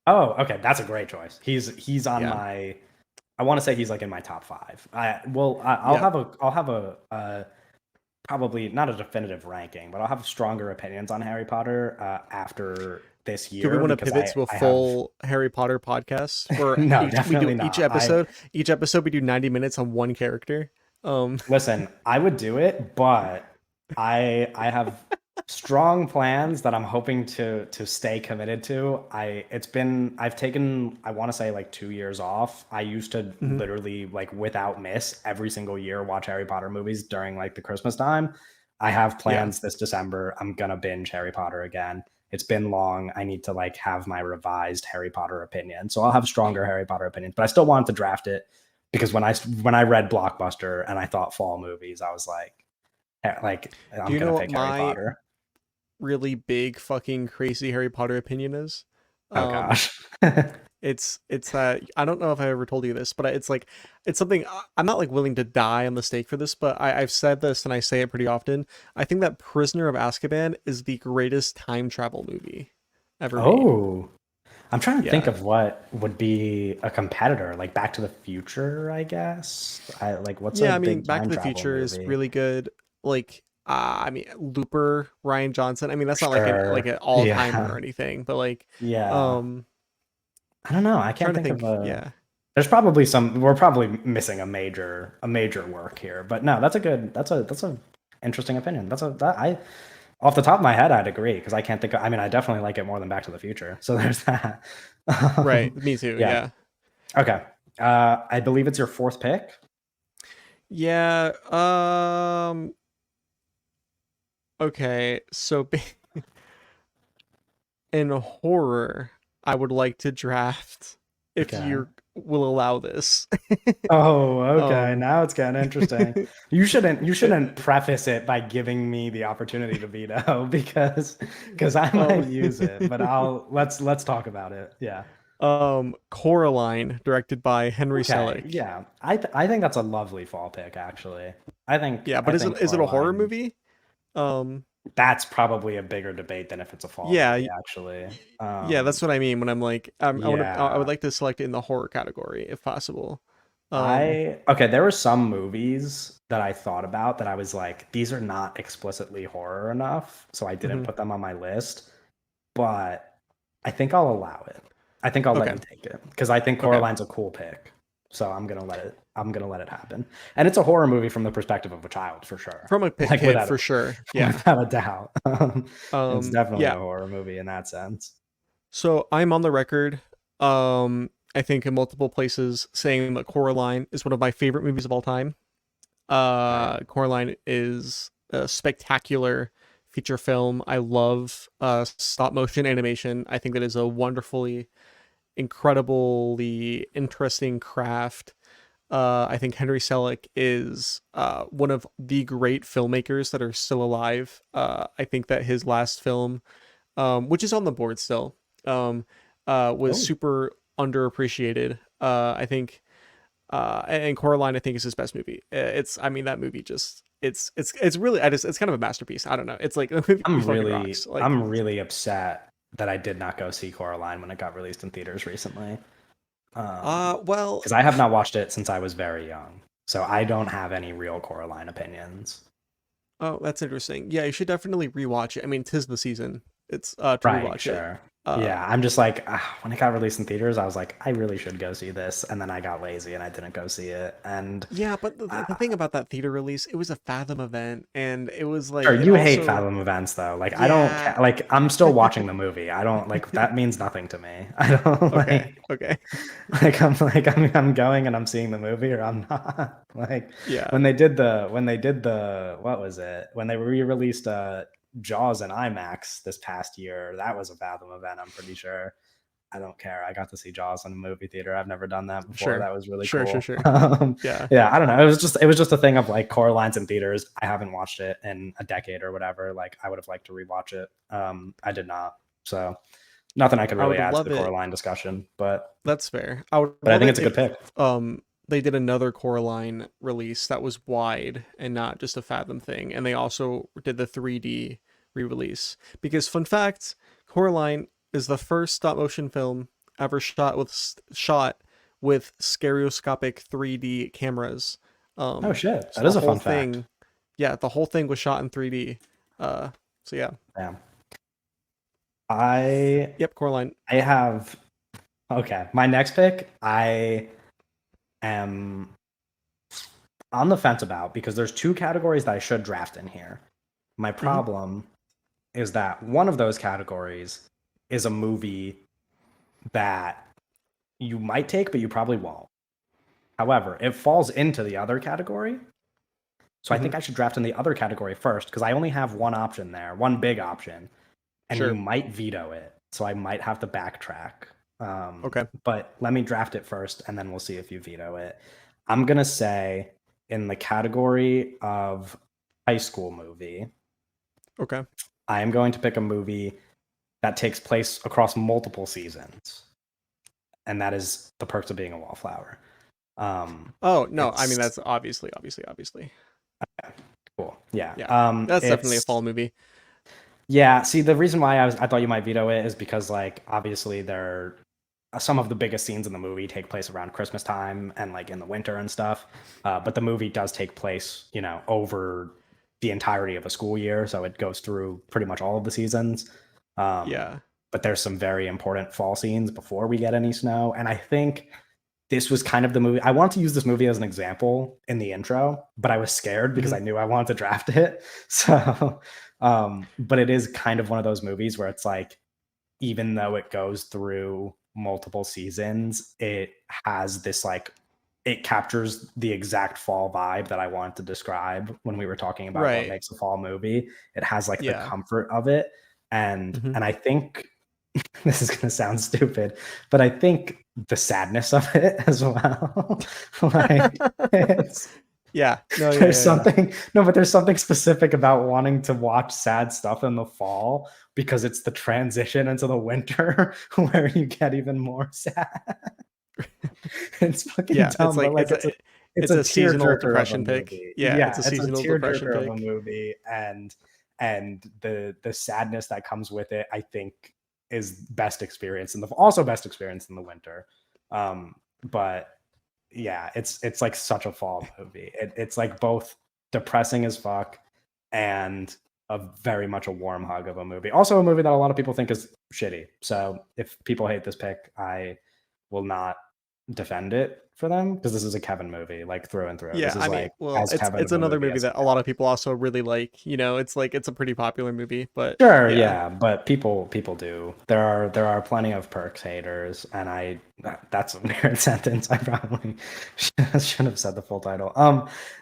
Oh, okay, that's a great choice. He's on Yeah. my. I want to say he's like in my top five. I'll Yeah. have a probably not a definitive ranking, but I'll have stronger opinions on Harry Potter after this Do we year want to because pivot I to a I have full Harry Potter podcast where no, each we do definitely each not. I episode each episode we do 90 minutes on one character? Um Listen, I would do it, but I have strong plans that I'm hoping to stay committed to. I've taken I want to say like 2 years off. I used to mhm. literally like without miss every single year watch Harry Potter movies during like the Christmas time. I have Yeah. plans this December. I'm gonna binge Harry Potter again. It's been long. I need to like have my revised Harry Potter opinion. So I'll have stronger Harry Potter opinions, but I still want to draft it because when I read Blockbuster and I thought fall movies, I was like Do I'm you gonna know what pick Harry my Potter. really big fucking crazy Harry Potter opinion is? Oh Um gosh. it's that I don't know if I ever told you this, but it's like it's something I'm not like willing to die on the stake for this, but I've said this and I say it pretty often. I think that Prisoner of Azkaban is the greatest time travel movie ever made. Oh, I'm trying to think Yeah. of what would be a competitor, like Back to the Future, I guess. I like what's a Yeah, I mean, big Back time to the travel Future is movie? really good. Like, I mean, Looper, Ryan Johnson. I mean, that's not like an Sure. all timer or Yeah. anything, but like, Yeah. um, I don't know. I can't trying to think of think. a. Yeah, There's probably some. We're probably missing a major work here, but no, that's a good. That's a interesting opinion. I off the top of my head, I'd agree because I can't think of. I mean, I definitely like it more than Back to the Future. So there's that. right. Me too. Yeah. Yeah, Okay. I believe it's your fourth pick. yeah. Okay. So in horror, I would like to draft if Okay. you will allow this. Oh, okay. um, Now it's getting interesting. You shouldn't preface it by giving me the opportunity to veto because I um, might use it, but let's talk about it. Yeah. Coraline, directed by Henry Okay. Selick. Yeah. I think that's a lovely fall pick actually. I think Yeah, I but is it think is it a horror Coraline, movie? Um, that's probably a bigger debate than if it's a fall yeah, movie actually. yeah, that's what I mean when I'm like, I would Yeah. like to select it in the horror category if possible. Um, I okay, there were some movies that I thought about that I was like, these are not explicitly horror enough, so I didn't mhm. put them on my list, but I think I'll allow it. I think I'll let Okay, you take it because I think okay. Coraline's a cool pick. So I'm gonna let it happen. And it's a horror movie from the perspective of a child for sure. From a Like kid for sure. Yeah. without a doubt. It's definitely Yeah. a horror movie in that sense. So I'm on the record, I think in multiple places saying that Coraline is one of my favorite movies of all time. Right. Coraline is a spectacular feature film. I love stop motion animation. I think that is a wonderfully, incredibly interesting craft. I think Henry Selick is one of the great filmmakers that are still alive. I think that his last film, which is on the board still, um, was Oh, super underappreciated. I think and Coraline, I think, is his best movie. I mean, that movie just, it's really, it's kind of a masterpiece. I don't know. It's like the movie fucking rocks. Like, I'm really upset that I did not go see Coraline when it got released in theaters recently. well, Because I have not watched it since I was very young, so I don't have any real Coraline opinions. oh, that's interesting. Yeah, you should definitely rewatch it. I mean, 'tis the season. It's to Right, rewatch it. sure. Uh, Yeah, I'm just like when it got released in theaters, I was like, I really should go see this, and then I got lazy and I didn't go see it. And yeah, but the uh, thing about that theater release, it was a Fathom event, and it was like sure, it you hate also, Fathom events though. Like I don't yeah. like I'm still watching the movie. I don't like that means nothing to me. I don't Okay, like okay, I'm going and I'm seeing the movie or I'm not. Like yeah. when they did the what was it? When they re-released Jaws in IMAX this past year, that was a Fathom event, I'm pretty sure. I don't care. I got to see Jaws in a movie theater. I've never done that before. Sure, That was really sure, sure, cool. sure. Yeah. Yeah, I don't know. It was just a thing of like Coraline's in theaters. I haven't watched it in a decade or whatever. Like I would have liked to rewatch it. I did not. So nothing I could I really would add to love the it. Coraline discussion, but That's fair. I would I love think it it's a good if pick. they did another Coraline release that was wide and not just a Fathom thing, and they also did the 3D re-release. Because fun fact, Coraline is the first stop motion film ever shot with stereoscopic 3D cameras. Oh Um, shit, so that the is a whole fun fact. thing, yeah, the whole thing was shot in 3D. Uh, so yeah, Yeah. I yep, Coraline. I have okay. My next pick, I am on the fence about because there's two categories that I should draft in here. My Hmm. problem is that one of those categories is a movie that you might take, but you probably won't. However, it falls into the other category. So I Hmm. think I should draft in the other category first because I only have one option there, one big option, and you Sure. might veto it. So I might have to backtrack. Okay. But let me draft it first and then we'll see if you veto it. I'm going to say in the category of high school movie, Okay. I am going to pick a movie that takes place across multiple seasons, and that is The Perks of Being a Wallflower. Oh no, I mean It's that's obviously. cool, yeah. Yeah, that's definitely a It's fall movie. Yeah, see, the reason why I thought you might veto it is because, like, obviously there some of the biggest scenes in the movie take place around Christmas time and like in the winter and stuff. But the movie does take place, over the entirety of a school year, so it goes through pretty much all of the seasons. Um, Yeah. but there's some very important fall scenes before we get any snow, and I think this was kind of the movie. I wanted to use this movie as an example in the intro, but I was scared because Mhm. I knew I wanted to draft it. So, but it is kind of one of those movies where it's like, even though it goes through multiple seasons, it has this like, it captures the exact fall vibe that I wanted to describe when we were talking about what Right. makes a fall movie. It has like the Yeah. comfort of it. And Mhm. and I think this is gonna sound stupid, but I think the sadness of it as well. Like, it's Yeah. No, yeah, there's yeah, yeah. something no, but there's something specific about wanting to watch sad stuff in the fall because it's the transition into the winter where you get even more sad. It's fucking Yeah, it's dumb, like but like it's it's a a seasonal tearjerker of a depression pick. movie. Yeah, it's Yeah, a it's a seasonal depression tearjerker of a pick. movie, and the sadness that comes with it, I think, is best experienced in the also best experienced in the winter. But yeah, it's like such a fall movie. It's like both depressing as fuck and a very much a warm hug of a movie. Also a movie that a lot of people think is shitty. So if people hate this pick, I will not defend it for them because this is a Kevin movie, like through and through. Yeah, This is I mean, like well, as it's Kevin it's of a another movie movie as it that a lot of people also really like. It's like it's a pretty popular movie, but Sure, yeah. yeah, but people do. There are plenty of Perks haters, and that's a weird sentence. I probably should have said the full title.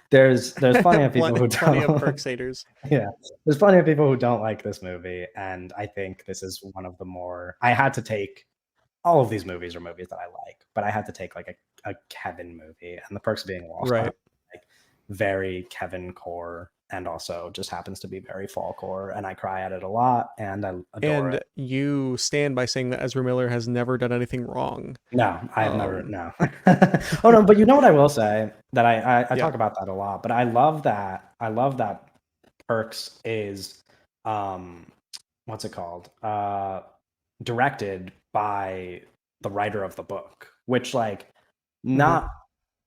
There's plenty of people who Plenty of don't. perks haters. Yeah, there's plenty of people who don't like this movie, and I think this is one of the more. I had to take all of these movies are movies that I like, but I had to take like a Kevin movie, and The Perks of Being a Wallflower, Right. like very Kevin core, and also just happens to be very fall core, and I cry at it a lot, and I adore And it. you stand by saying that Ezra Miller has never done anything wrong. No, I have never. Um, No. Oh no, but you know what I will say that I yeah. talk about that a lot, but I love that Perks is um what's it called? Directed by the writer of the book, which like Mhm. not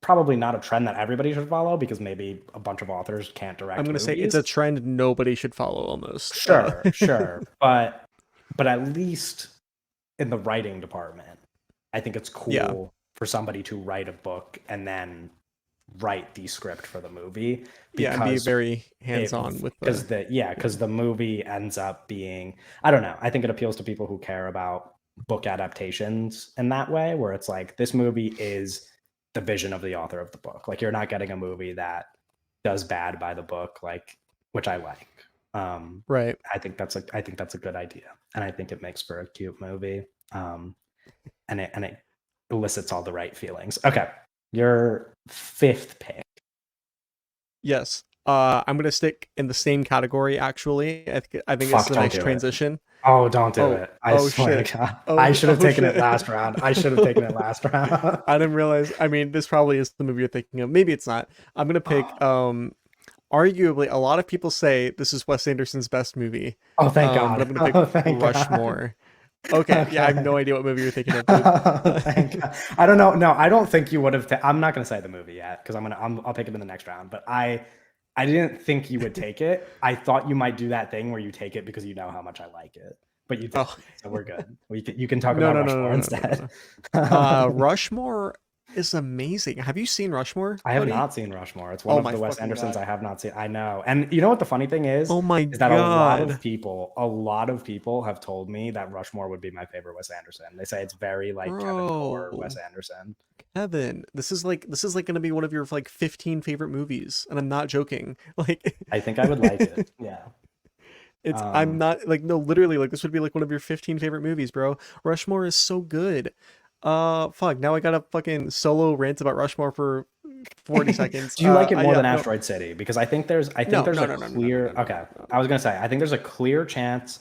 probably not a trend that everybody should follow because maybe a bunch of authors can't I'm direct gonna say it's a movies. trend nobody should follow almost. Sure, sure, but at least in the writing department, I think it's Yeah. cool for somebody to write a book and then write the script for the movie Yeah, and be because very it hands-on with because the the yeah yeah. because the movie ends up being, I don't know, I think it appeals to people who care about book adaptations in that way, where it's like this movie is the vision of the author of the book. Like you're not getting a movie that does bad by the book, like, which I like. um Right. I think that's a good idea, and I think it makes for a cute movie. And it elicits all the right feelings. Okay, your fifth pick. Yes. I'm gonna stick in the same category actually. I think it's Fuck, the don't nice do it. transition. Oh, don't do Oh, it. I oh swear shit. to God. I Oh, should have oh taken it shit. last round. I should have taken it last round. I didn't realize. I mean, this probably is the movie you're thinking of. Maybe it's not. I'm gonna pick arguably a lot of people say this is Wes Anderson's best movie. Oh, thank But I'm God. gonna pick Oh, thank God. Rushmore. Okay, yeah, I have Okay. no idea what movie you're thinking of, dude. Oh, thank God. I don't know. No, I don't think you would have. I'm not going to say the movie yet because I'll pick it in the next round. But I didn't think you would take it. I thought you might do that thing where you take it because you know how much I like it, but you didn't. Oh, So we're good. You can talk no, about no, no, Rushmore no, no, no, no, instead. no. Rushmore is amazing. Have you seen Rushmore, I have buddy? not seen Rushmore. It's one Oh of my the Wes fucking Andersons god. I have not seen. I know. And you know what the funny thing Oh my is that god. a lot of people have told me that Rushmore would be my favorite Wes Anderson. They say it's very like Kevin Core Wes Bro, Anderson. Kevin, this is like gonna be one of your like 15 favorite movies, and I'm not joking. Like, I think I would like it. Yeah. I'm Um, not like no, literally like this would be like one of your 15 favorite movies, bro. Rushmore is so good. Fuck. Now I gotta fucking solo rant about Rushmore for 40 seconds. do you like it more Yeah, than no, Asteroid City? Because I think no, there's no, a no, no, no, no, no, clear no, okay. no, I no. was gonna say I think there's a clear chance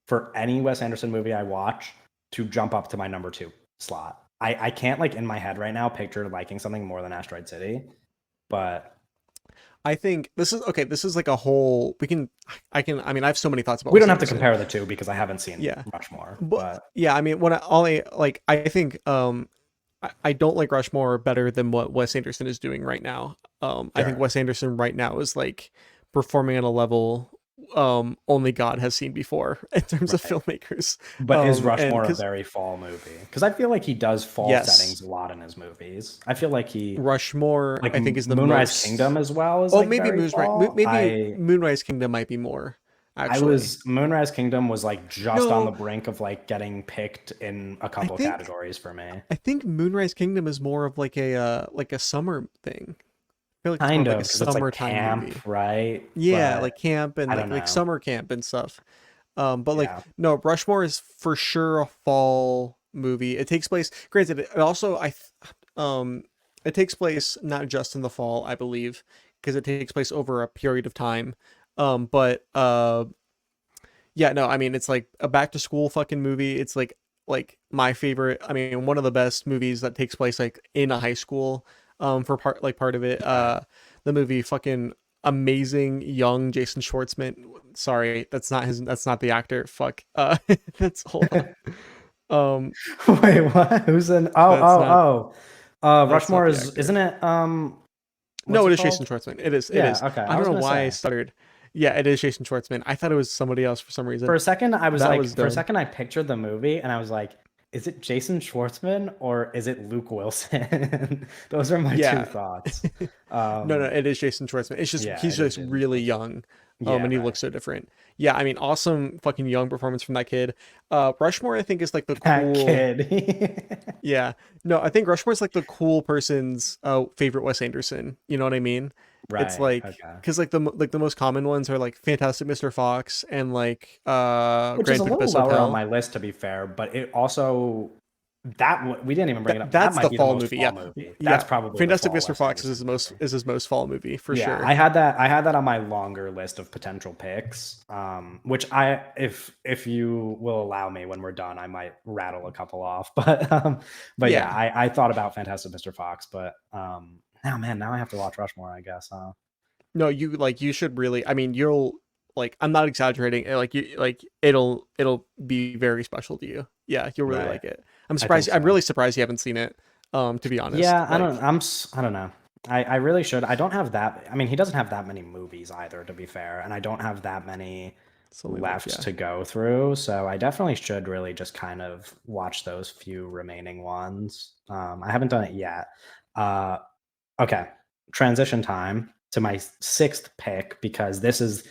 for any Wes Anderson movie I watch to jump up to my number two slot. I can't like in my head right now picture liking something more than Asteroid City, but I think this is okay. This is like a whole. I mean, I have so many thoughts about We Wes don't have to Anderson. compare the two because I haven't seen Yeah, Rushmore, but but yeah, I mean, I think I don't like Rushmore better than what Wes Anderson is doing right now. I think sure. Wes Anderson right now is like performing at a level only God has seen before in terms of Right. filmmakers. But is And Rushmore a because very fall movie? Because I feel like he does fall yes, settings a lot in his movies. I feel like Rushmore like I think is the Moonrise most. Kingdom as well is Oh, like maybe very fall. Maybe Moonrise Kingdom might be more I actually. was Moonrise Kingdom was like just on the No, brink of like getting picked in a I couple think categories for me. I think Moonrise Kingdom is more of like a summer thing. I feel like it's more Kind of like a of because it's like summertime camp, movie. right? Yeah, But like camp and I don't like know. summer camp and stuff. But like Yeah. no, Rushmore is for sure a fall movie. It takes place. Granted, it also um it takes place not just in the fall, I believe, because it takes place over a period of time. But yeah, no, I mean it's like a back to school fucking movie. It's like my favorite. I mean, one of the best movies that takes place like in a high school. For part of it. Right. The movie fucking amazing young Jason Schwartzman. Sorry, that's not his. That's not the actor. Fuck. That's hold on. Um, Wait, what? Who's in? that's not that's not Rushmore the is actor. isn't it? What's No, it it is Jason called? Schwartzman. It is. It Yeah. is. Okay. I I don't was know gonna why I say. stuttered. Yeah, it is Jason Schwartzman. I thought it was somebody else for some For reason. a second, I was That was like, for a dumb. second, I pictured the movie and I was like, is it Jason Schwartzman or is it Luke Wilson? Those are my two Yeah. thoughts. No, Um, it is Jason Schwartzman. It's just yeah, he's it is just Jason really Schwartzman. young. Yeah, And he right. looks so different. Yeah, I mean, awesome fucking young performance from that kid. Rushmore, I think, is like the That cool. kid. Yeah, no, I think Rushmore's like the cool person's favorite Wes Anderson. You know what I mean? It's Right. like Okay. because like the most common ones are like Fantastic Mr. Fox and like Which is Grand a little Budapest lower on Hotel. my list, to be fair, but it also we didn't even bring it up. That That's might the be the fall most movie. fall Yeah, movie. That's yeah. probably the Fantastic fall Mr. Wes Fox Anderson movie. is his most fall movie for Yeah, sure. I had that on my longer list of potential picks. Which if you will allow me when we're done, I might rattle a couple off. But yeah, Yeah, I thought about Fantastic Mr. Fox, but now man, now I have to watch Rushmore, I guess. no, you should really. I mean, you'll like. I'm not exaggerating. Like you like it'll be very special to you. Yeah, you'll really Right. like it. I'm I think surprised. I'm so. really surprised you haven't seen it. To be honest, Yeah, like I don't know. I really should. I don't have that. I mean, he doesn't have that many movies either, to be fair, and I don't have that many it's only like left yeah. to go through. So I definitely should really just kind of watch those few remaining ones. I haven't done it yet. Uh, okay, transition time to my sixth pick because this is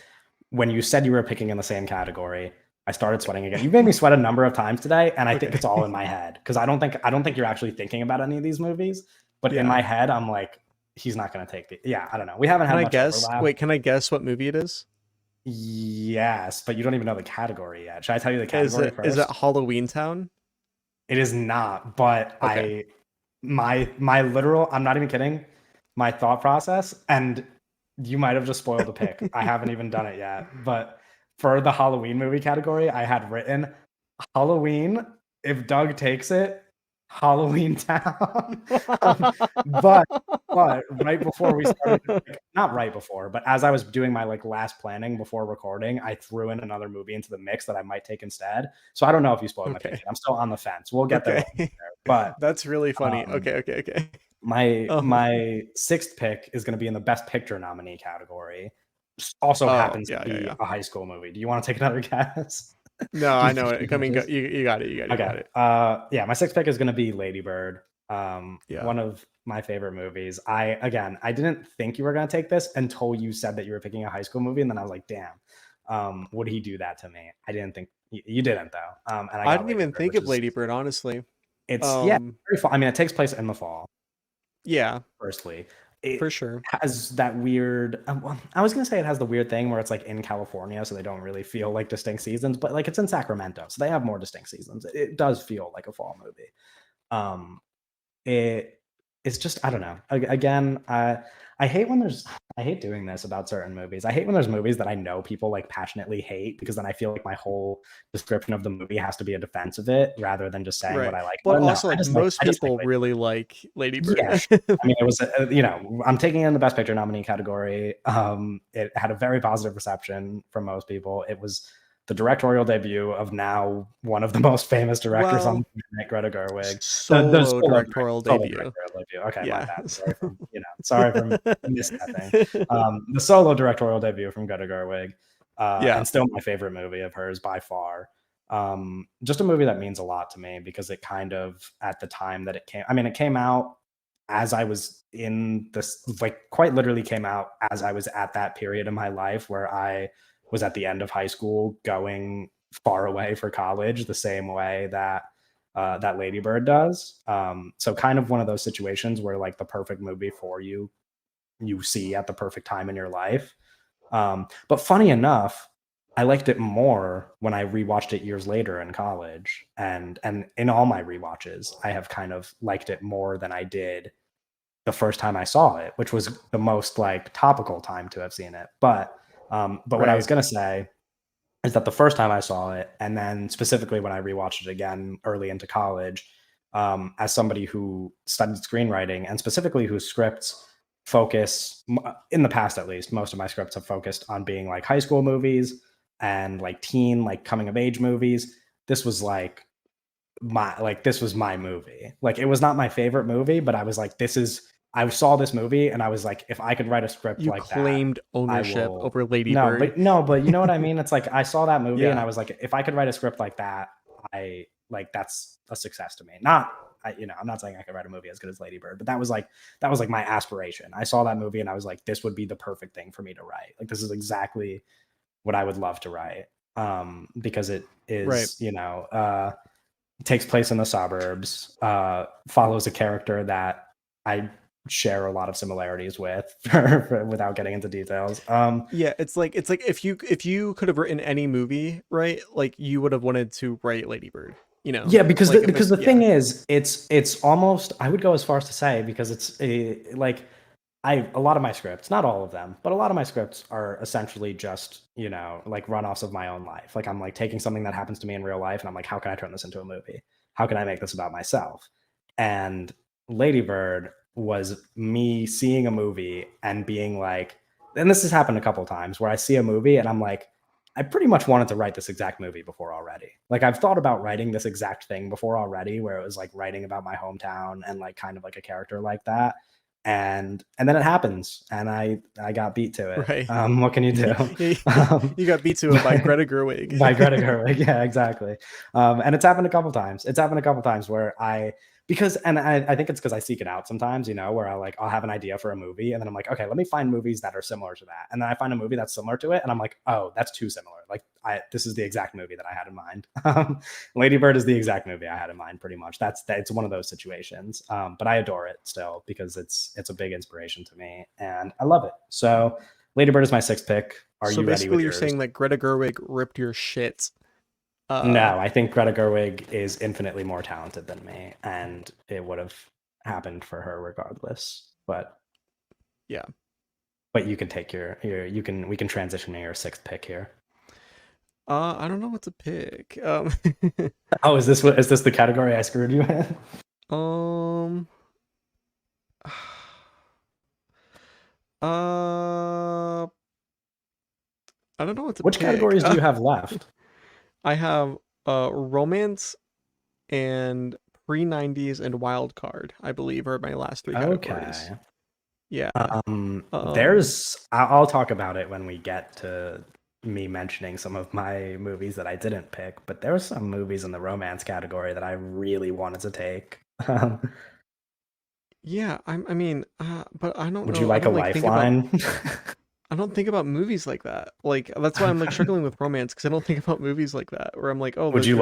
when you said you were picking in the same category. I started sweating again. You made me sweat a number of times today, and I think Okay. it's all in my head because I don't think you're actually thinking about any of these movies. But in Yeah. my head, I'm like, he's not going to take the. Yeah, I don't know. We haven't Can had I much guess? overlap. Wait, can I guess what movie it is? Yes, but you don't even know the category yet. Should I tell you the category Is it first? Halloween Town? It is not, but Okay. my literal, I'm not even kidding, my thought process, and you might have just spoiled the pick. I haven't even done it yet, but for the Halloween movie category, I had written Halloween, if Doug takes it, Halloween Town. Um, but but right before we started, like, not right before, but as I was doing my like last planning before recording, I threw in another movie into the mix that I might take instead. So I don't know if you spoiled my pick Okay. yet. I'm still on the fence. We'll get there Okay. when we get there. But That's really funny. um, Okay. Um, my sixth pick is going to be in the Best Picture nominee category. Also oh, happens to be yeah. a high school movie. Do you want to take another guess? No, Do I you know think it. he I mean, catches? you got it. You Okay. got it. Yeah, my sixth pick is gonna be Lady Bird. Yeah. One of my favorite movies. I didn't think you were gonna take this until you said that you were picking a high school movie, and then I was like, damn, would he do that to me? I didn't think you didn't though. And I I got didn't Lady even Bird, think which of is Lady Bird, honestly. it's yeah, Um, very fall. I mean, it takes place in the fall. yeah, Firstly, for it sure. has that weird. Well, I was gonna say it has the weird thing where it's like in California, so they don't really feel like distinct seasons, but like it's in Sacramento, so they have more distinct seasons. It does feel like a fall movie. Um, it. it's just I don't know. Again, I hate when there's I hate doing this about certain movies. I hate when there's movies that I know people like passionately hate because then I feel like my whole description of the movie has to be a defense of it rather than just saying what Right. I like. But No, also, like, most I just like people really like Lady yeah, Bird. sure. I mean, it was, I'm taking it in the Best Picture nominee category. It had a very positive reception from most people. It was the directorial debut of now one of the most famous directors on Well, the planet, Greta Gerwig. The solo directorial solo debut. directorial debut. Okay, my Yeah. bad. Sorry for misstepping. The solo directorial debut from Greta Gerwig, Yeah. and still my favorite movie of hers by far. Just a movie that means a lot to me because it kind of at the time that it came, I mean, it came out as I was in this, like quite literally came out as I was at that period in my life where I was at the end of high school going far away for college the same way that that Lady Bird does. So kind of one of those situations where like the perfect movie for you see at the perfect time in your life. But funny enough, I liked it more when I rewatched it years later in college, and in all my rewatches, I have kind of liked it more than I did the first time I saw it, which was the most like topical time to have seen it. But what I was Right. gonna say is that the first time I saw it, and then specifically when I rewatched it again early into college, as somebody who studied screenwriting and specifically whose scripts focus, in the past at least, most of my scripts have focused on being like high school movies and like teen, like coming of age movies. This was like this was my movie. Like it was not my favorite movie, but I was like, this is. I saw this movie and I was like, if I could write a script You like that, claimed I ownership will. over Lady No, Bird. but no, but you know what I mean? It's like I saw that movie and Yeah. I was like, if I could write a script like that, I like that's a success to me. Not I'm not saying I could write a movie as good as Lady Bird, but that was like my aspiration. I saw that movie and I was like, this would be the perfect thing for me to write. Like this is exactly what I would love to write. Because it Right. is, takes place in the suburbs, follows a character that I share a lot of similarities with without getting into details. Yeah, it's like if you could have written any movie, right? Like you would have wanted to write Lady Bird, you know? Yeah, because Like if because it's the yeah. thing is, it's almost I would go as far as to say because it's like a lot of my scripts, not all of them, but a lot of my scripts are essentially just like runoffs of my own life. Like I'm like taking something that happens to me in real life, and I'm like, how can I turn this into a movie? How can I make this about myself? And Lady Bird was me seeing a movie and being like, and this has happened a couple times where I see a movie and I'm like, I pretty much wanted to write this exact movie before already. Like I've thought about writing this exact thing before already, where it was like writing about my hometown and like kind of like a character like that. And then it happens, and I got beat to it. Right. What can you do? You um, you got beat to it by Greta Gerwig. by Greta Gerwig. Yeah, exactly. And it's happened a couple times. It's happened a couple times where I think it's because I seek it out sometimes, where I'll have an idea for a movie and then I'm like, okay, let me find movies that are similar to that. And then I find a movie that's similar to it and I'm like, oh, that's too similar. Like this is the exact movie that I had in mind. Lady Bird is the exact movie I had in mind, pretty much. It's one of those situations. But I adore it still because it's a big inspiration to me and I love it. So Lady Bird is my sixth pick. Are So you ready with basically you're yours? saying that Greta Gerwig ripped your shit. No, I think Greta Gerwig is infinitely more talented than me, and it would have happened for her regardless. Yeah. But you can take we can transition to your sixth pick here. I don't know what to pick. Oh, is this the category I screwed you in? Um uh I don't know what to Which pick. categories do you have left? I have romance and pre-90s and wild card, I believe, are my last three categories. Okay. Yeah. I'll talk about it when we get to me mentioning some of my movies that I didn't pick, but there were some movies in the romance category that I really wanted to take. Yeah, I mean, but I don't Would you know. I like a don't like think about lifeline? I don't think about movies like that. Like that's why I'm like struggling with romance because I don't think about movies like that where I'm like, oh, there's Would you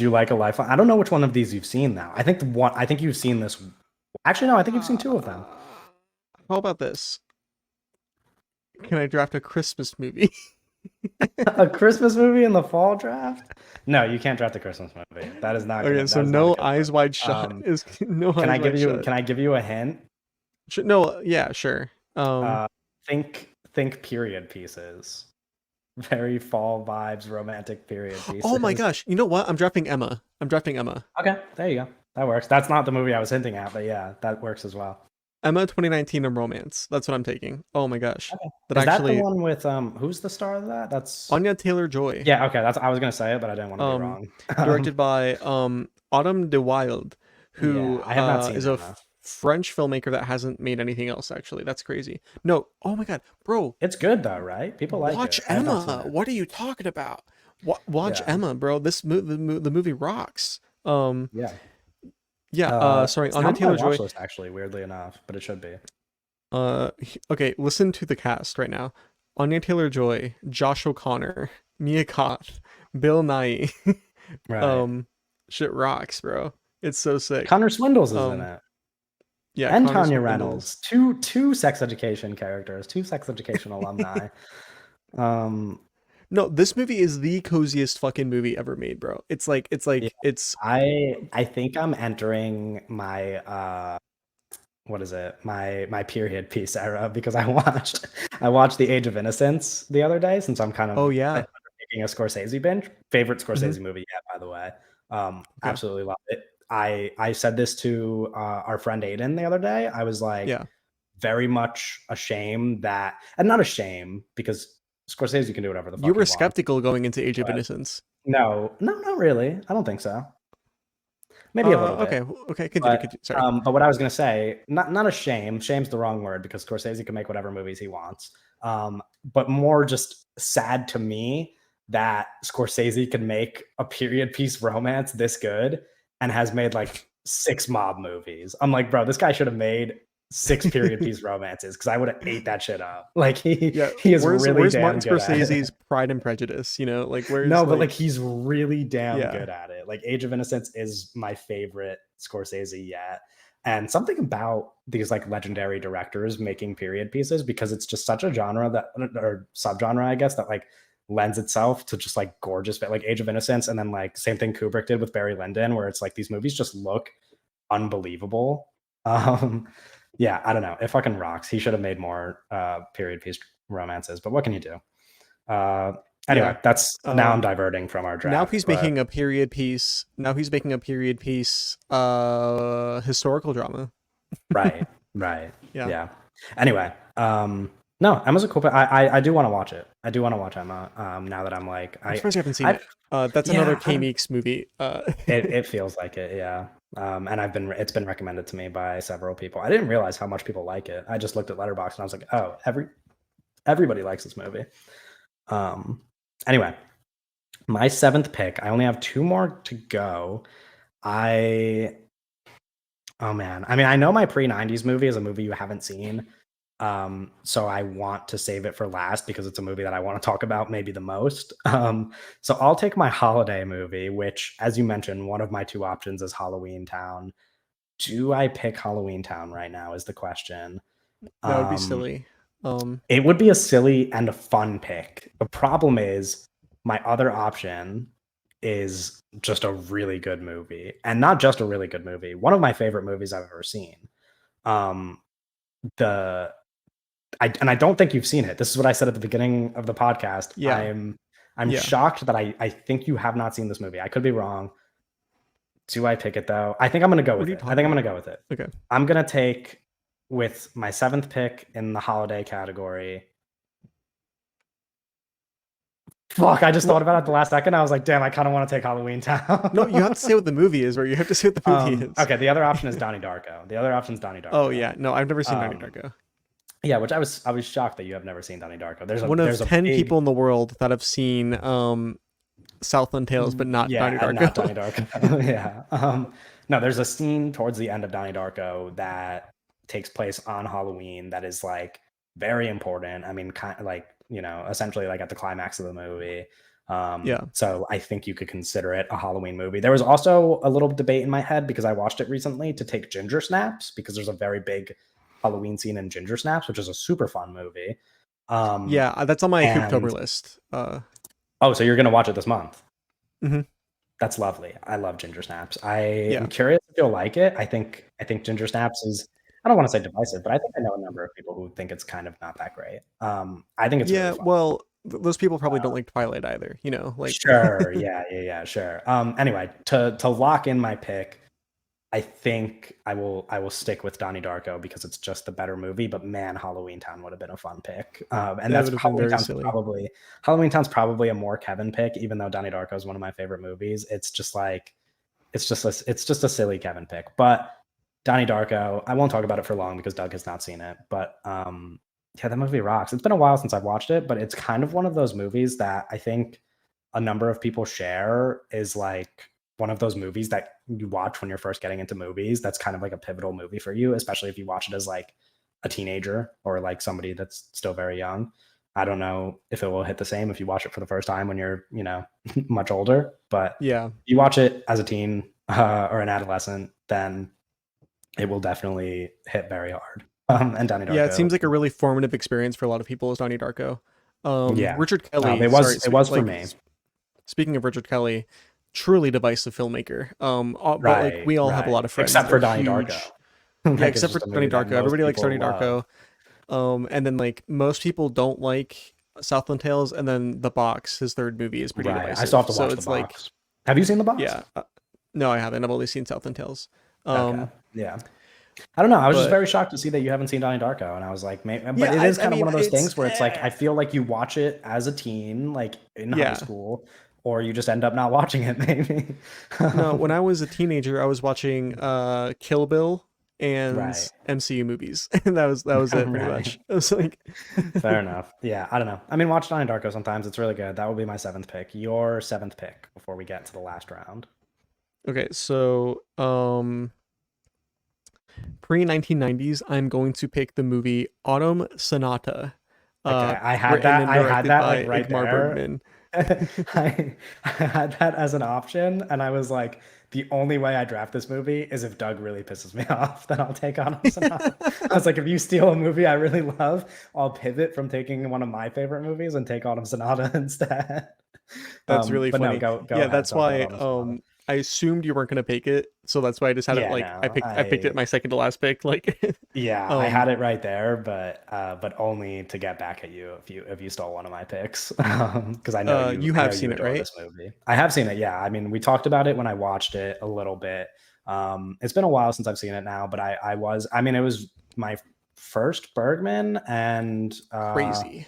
like a lifeline? I don't know which one of these you've seen now. I think you've seen this. Actually, no, I think you've seen two of them. How about this? Can I draft a Christmas movie? A Christmas movie in the fall draft? No, you can't draft a Christmas movie. That is not Okay, gonna. so That is not a no good Eyes look. Wide Shut is no Can I Eyes give Wide you? Shut. Can I give you a hint? No, yeah, sure. Uh, think period pieces. Very fall vibes, romantic period Oh my pieces. gosh, you know what? I'm drafting Emma. I'm drafting Emma. Okay, there you go. That works. That's not the movie I was hinting at, but yeah, that works as well. Emma 2019 and romance. That's what I'm taking. Oh my gosh. Okay. That Is that the actually one with who's the star of that? That's Anya Taylor-Joy. yeah, okay, that's I was gonna say it, but I didn't want to be Um wrong. Directed by Autumn de Wilde, Yeah, who I have not seen is a Emma. French filmmaker that hasn't made anything else actually. That's crazy. No, oh my god, bro, It's good though, right? People like watch it. I have not seen Emma. it. What are you talking about? Watch Yeah, Emma, bro. The movie rocks. yeah. Yeah, sorry, It's Anya not on my watch Taylor-Joy. list actually, weirdly enough, but it should be. Okay, listen to the cast right now. Anya Taylor-Joy, Josh O'Connor, Mia Goth, Bill Nighy. Right. um, Shit rocks, bro. It's so sick. Connor Swindles is in Um, it. yeah, And Connor Tanya Swindles. Reynolds. Two sex education characters, two sex education alumni. Um No, this movie is the coziest fucking movie ever made, bro. yeah, It's I think I'm entering my what is it? My period piece era because I watched The Age of Innocence the other day since I'm kind oh of yeah. taking a Scorsese binge. Favorite Hmm. Scorsese movie yet, by the way. Okay. Absolutely love it. I said this to our friend Aiden the other day. I was like Yeah. very much ashamed that, and not ashamed because Scorsese can do whatever the You fuck he were wants. skeptical going into Age of But Innocence. no, no, not really. I don't think so. Maybe a little bit. Okay, okay, continue, But continue. Sorry. but what I was gonna say, not a shame. Shame's the wrong word because Scorsese can make whatever movies he wants. But more just sad to me that Scorsese can make a period piece romance this good and has made like 6 mob movies. I'm like, bro, this guy should have made 6 period piece romances because I would have ate that shit up. Like Yeah, he is really where's damn Martin good at it. Scorsese's Pride and Prejudice? You know, like where's No, but like like he's really damn yeah. good at it. Like Age of Innocence is my favorite Scorsese yet. And something about these like legendary directors making period pieces because it's just such a genre that or subgenre, I guess, that like lends itself to just like gorgeous like Age of Innocence and then like same thing Kubrick did with Barry Lyndon where it's like these movies just look unbelievable. Um yeah, I don't know. It fucking rocks. He should have made more period piece romances, but what can you do? Uh, Yeah. anyway, that's now I'm Um diverting from our Now draft, he's but making a period piece. Now he's making a period piece historical drama. right, right, Yeah. yeah. Anyway, no, Emma's a cool. I do want to watch it. I do want to watch Emma. Now that I'm like, I'm surprised you haven't seen I, it. That's another yeah, I K don't, Meeks movie. it feels like it, yeah. And it's been recommended to me by several people. I didn't realize how much people like it. I just looked at Letterboxd and I was like, oh, everybody likes this movie. Um, anyway, my 7th pick. I only have 2 more to go. I Oh man. I mean, I know my pre-90s movie is a movie you haven't seen. So I want to save it for last because it's a movie that I want to talk about maybe the most. So I'll take my holiday movie, which, as you mentioned, one of my 2 options is Halloween Town. Do I pick Halloween Town right now is the question. That would be Um, silly. Um, it would be a silly and a fun pick. The problem is my other option is just a really good movie, and not just a really good movie. One of my favorite movies I've ever seen. Um, the I don't think you've seen it. This is what I said at the beginning of the podcast. yeah. I'm Yeah. shocked that I think you have not seen this movie. I could be wrong. Do I pick it though? I think I'm gonna go What with are you it. I think talking I'm gonna about? go with it. Okay. I'm gonna take with my 7th pick in the holiday category. Fuck, I just thought What? about it at the last second. I was like, damn, I kind of want to take Halloween No, you have Town. to say what the movie is, or you have to say what the movie is. Okay, the other option is Donnie Darko. The other option is Donnie Oh Darko. yeah. No, I've never seen Donnie Um, Darko. yeah, which I was shocked that you have never seen Donnie Darko. One of There's a 10 big people in the world that have seen Southland Tales, but not yeah, Donnie and not Darko. Donnie Darko. Yeah. No, there's a scene towards the end of Donnie Darko that takes place on Halloween that is like very important. I mean, kind of like, essentially like at the climax of the movie. Yeah. So I think you could consider it a Halloween movie. There was also a little debate in my head because I watched it recently to take Ginger Snaps because there's a very big Halloween scene in Ginger Snaps, which is a super fun movie. Um, Yeah, that's on my October and list. oh, so you're gonna watch it this month? Mhm. That's lovely. I love Ginger Snaps. I am Yeah. curious if you'll like it. I think Ginger Snaps is, I don't want to say divisive, but I think I know a number of people who think it's kind of not that great. I think it's really Yeah, fun. well, those people probably don't like Twilight either, you know, like Sure. Yeah, yeah, yeah, sure. Anyway, to lock in my pick, I think I will stick with Donnie Darko because it's just the better movie. But man, Halloween Town would have been a fun pick. And that that's would have been very silly. Halloween Town's probably a more Kevin pick, even though Donnie Darko is one of my favorite movies. It's just like it's just a silly Kevin pick. But Donnie Darko, I won't talk about it for long because Doug has not seen it. But yeah, that movie rocks. It's been a while since I've watched it, but it's kind of one of those movies that I think a number of people share is like one of those movies that you watch when you're first getting into movies. That's kind of like a pivotal movie for you, especially if you watch it as like a teenager or like somebody that's still very young. I don't know if it will hit the same if you watch it for the first time when you're, much older, but Yeah. if you watch it as a teen or an adolescent, then it will definitely hit very hard. And Donnie Yeah, it Darko, seems like a really formative experience for a lot of people is Donnie Darko. yeah, Richard Kelly, it sorry, was it was for me. speaking of Richard Kelly, truly divisive filmmaker. But like Right, we all have a right. lot of friends Except that are for Donnie Darko. huge. Yeah, Like, it's except for just a Donnie movie that Darko. most Everybody likes people Donnie love. Darko. And then like most people don't like Southland Tales, and then The Box, his third movie, is pretty Right. I still divisive. have to So watch The it's like, Box. Have you seen The Box? yeah, no, I haven't. I've only seen Southland Tales. Okay. Um, Yeah. I don't know. I was just but very shocked to see that you haven't seen Donnie Darko, and I was like, maybe, but yeah, it is I kind of mean, one of those it's things where it's like I feel like you watch it as a teen, like in high yeah. school, or you just end up not watching it, maybe. No, when I was a teenager, I was watching Kill Bill and Right. MCU movies, and that was it pretty Right. much. I was like, Fair enough. Yeah, I don't know. I mean, watch Donnie Darko sometimes. It's really good. That will be my seventh pick. Your seventh pick before we get to the last round. okay, so pre 1990s, I'm going to pick the movie Autumn Sonata, uh, Okay, I had written that. and I had directed that like by right Ingmar there. Bergman. I had that as an option, and I was like, the only way I draft this movie is if Doug really pisses me off, then I'll take on Sonata. I was like, if you steal a movie I really love, I'll pivot from taking one of my favorite movies and take Autumn Sonata instead. That's really But no, funny. go Yeah, ahead, that's talk about why Autumn Sonata. I assumed you weren't gonna pick it, so that's why I just had it Yeah, like no, I picked it my second to last pick. Like, yeah, I um, had it right there, but only to get back at you if you stole one of my picks, because you I know have you seen it, adore right? this movie. I have seen it, yeah. I mean, we talked about it when I watched it a little bit. It's been a while since I've seen it now, but I mean, it was my first Bergman, and Crazy.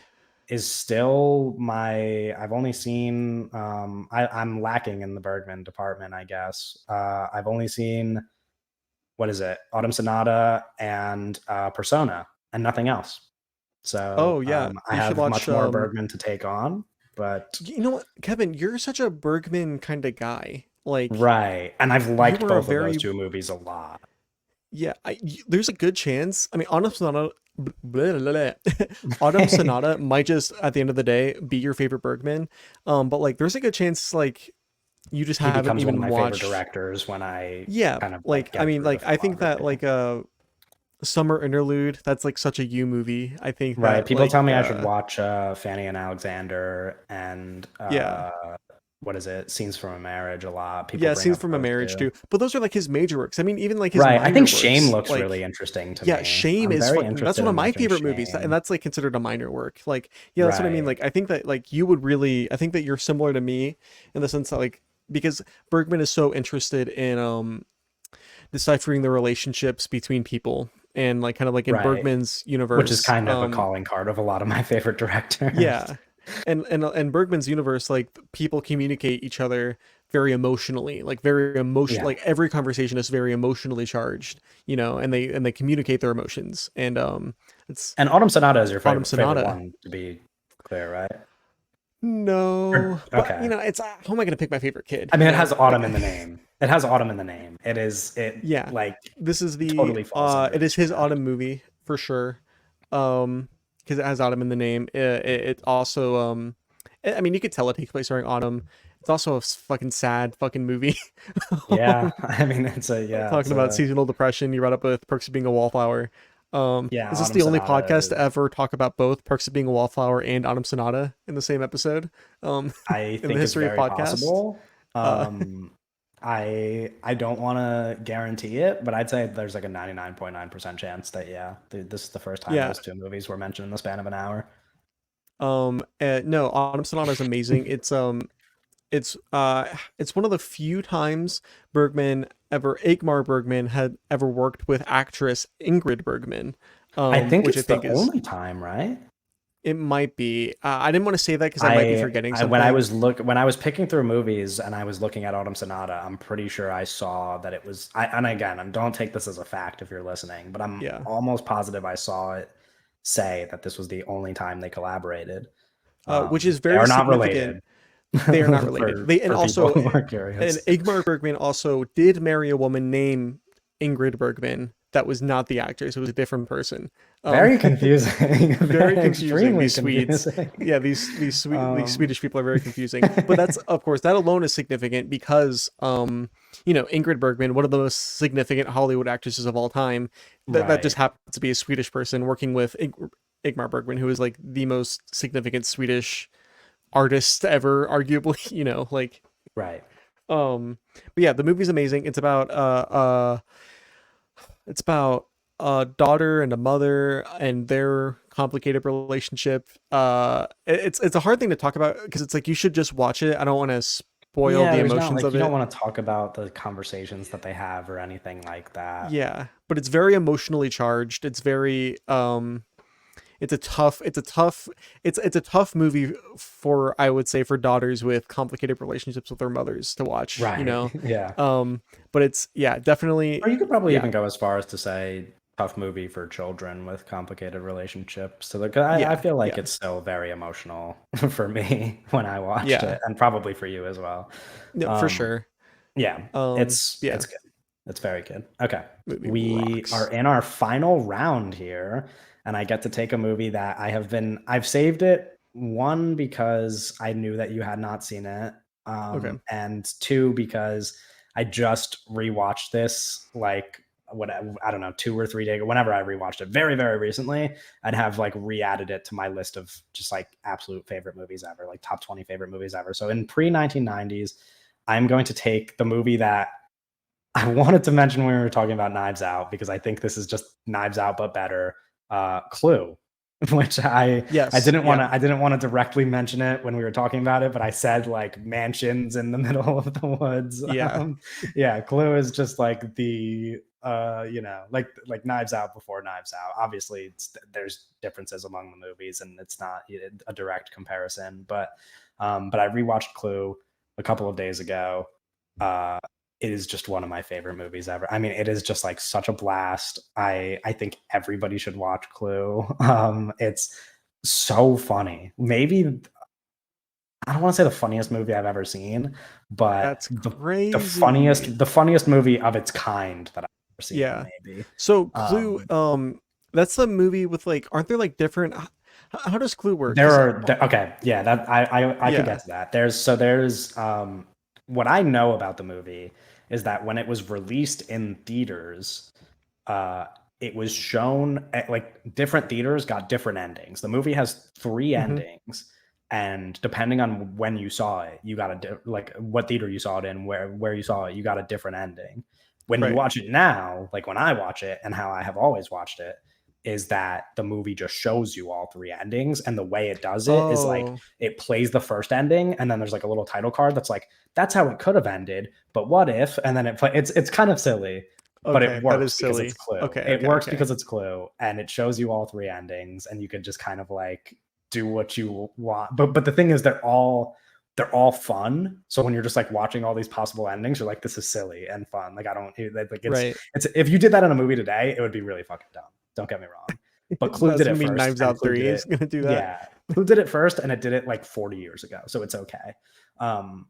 is still I've only seen I'm lacking in the Bergman department, I guess. I've only seen, what is it? Autumn Sonata and Persona, and nothing else. So Oh yeah, I you should have watch. much more Bergman to take on, but You know what, Kevin, you're such a Bergman kind of guy. Like, right. And I've you liked were a both of those very two movies a lot. yeah. There's a good chance. I mean, Autumn Sonata, blah, blah, blah. Autumn Sonata might just at the end of the day be your favorite Bergman. But like, there's a good chance like you just He haven't becomes one of even my favorite watched. directors when I Yeah, kind of like like I get mean, through the like I think that filmography. like Summer Interlude, that's like such a you movie. I think Right. that People tell like me I should watch Fanny and Alexander and yeah. what is it? Scenes from a Marriage a lot. People Yeah, bring Scenes up from a those Marriage two. too. But those are like his major works. I mean, even like his Right. I minor think Shame works, looks really like interesting to yeah, me. Shame I'm is very fucking that's interested one of in my watching favorite movies. And Shame. that's like considered a minor work. Like, yeah, that's what I mean. Right. Like I think that like you would really I think that you're similar to me in the sense that like because Bergman is so interested in deciphering the relationships between people and like kind of like in Right. Bergman's Which is universe. kind of a calling card of a lot of my favorite directors. Yeah. And Bergman's universe, like people communicate each other very emotionally, like very emotion, Yeah. like every conversation is very emotionally charged, you know, and they communicate their emotions. And it's And Autumn Sonata is your Autumn favorite Sonata. one, to be clear, right? No, but Okay. it's how am I gonna pick my favorite kid? I mean, You it has know, like autumn in the name. It has autumn in the name. It yeah, like this is the totally falls under it is this his draft. autumn movie for sure. Because it has autumn in the name. It also I mean, you could tell it takes place during autumn. It's also a fucking sad fucking movie. Yeah. I mean, it's a yeah, Talking about seasonal depression, you brought up with Perks of Being a Wallflower. Yeah, Is this Autumn the only Sonata podcast to is. ever talk about both Perks of Being a Wallflower and Autumn Sonata in the same episode? Um, I in the think it's history of very podcasts. possible. Uh, I don't want to guarantee it, but I'd say there's like a 99.9% chance that yeah, this is the first time yeah. those two movies were mentioned in the span of an hour. No, Autumn Sonata is amazing. It's one of the few times Ingmar Bergman had ever worked with actress Ingrid Bergman, I think which I it's the think is, only time, right? it might be. I didn't want to say that because I might be forgetting I when I something. was when I was picking through movies and I was looking at Autumn Sonata, I'm pretty sure I saw that it was and again, and don't take this as a fact if you're listening, but I'm Yeah. almost positive I saw it say that this was the only time they collaborated. Which is They very are not significant. related They are not related. They and for people also who are and curious. Ingmar Bergman also did marry a woman named Ingrid Bergman. That was not the actress. It was a different person. Um, Very confusing. very Very confusing. extremely These Swedes, confusing. yeah, these Um, Swedish people are very confusing. But that's, of course, that alone is significant because Ingrid Bergman, one of the most significant Hollywood actresses of all time, that just right. happens to be a Swedish person working with Ingmar Bergman, who is like the most significant Swedish artist ever, arguably. Like Right. but yeah, the movie's amazing. It's about a daughter and a mother and their complicated relationship. It's a hard thing to talk about because it's like you should just watch it. I don't want to spoil Yeah, the there's not emotions like of you don't it. want to talk about the conversations that they have or anything like that. Yeah, but it's very emotionally charged. It's very it's a tough movie for, I would say, for daughters with complicated relationships with their mothers to watch, Right. Yeah. um but it's, yeah, definitely, Or you could probably yeah, even go as far as to say tough movie for children with complicated relationships. So like I yeah, feel like yeah, it's still very emotional for me when I watched yeah, it, and probably for you as well. no, for Um, sure. yeah, Yeah, it's good. It's very good. Okay. movie We are rocks. in our final round here, and I get to take a movie that I've saved it, one because I knew that you had not seen it, Okay. and two because I just rewatched this like what I don't know 2 or 3 days whenever I rewatched it very recently. I'd have like re-added it to my list of just like absolute favorite movies ever, like top 20 favorite movies ever. So in pre 1990s, I'm going to take the movie that I wanted to mention when we were talking about Knives Out because I think this is just Knives Out but better. Clue, which Yes, yeah, I didn't want to directly mention it when we were talking about it, but I said like mansions in the middle of the woods. yeah, Yeah, Clue is just like the like Knives Out before Knives Out. Obviously, there's differences among the movies, and it's not a direct comparison. But I rewatched Clue a couple of days ago. Uh, it is just one of my favorite movies ever. I mean, it is just like such a blast. I think everybody should watch Clue. It's so funny. Maybe I don't want to say the funniest movie I've ever seen, but that's crazy. the funniest movie of its kind that I've ever seen, Yeah. maybe. So Clue, Um, that's the movie with, like, aren't there like different, how does Clue work? there Because are okay, yeah, that I could get yeah. to that. There's what I know about the movie is that when it was released in theaters, uh, it was shown at like different theaters got different endings. The movie has three Hmm. endings, and depending on when you saw it, you got like what theater you saw it in, where you saw it, you got a different ending. When you Right. watch it now, like when I watch it, and how I have always watched it, is that the movie just shows you all three endings, and the way it does it is like Oh, it plays the first ending, and then there's like a little title card that's like that's how it could have ended, but what if? And then it's kind of silly, but okay, it that is works because it's silly. Clue. Okay, It okay, works okay. because it's Clue, and it shows you all three endings, and you can just kind of like do what you want. But the thing is, they're all fun. So when you're just like watching all these possible endings, you're like, this is silly and fun. Like I don't like Right. it's if you did that in a movie today, it would be really fucking dumb. Don't get me wrong. But Clue That's did gonna it mean first, Knives and Out Clue 3 did is it. gonna do that. Yeah, Clue did it first, and it did it like 40 years ago, so it's okay. Um,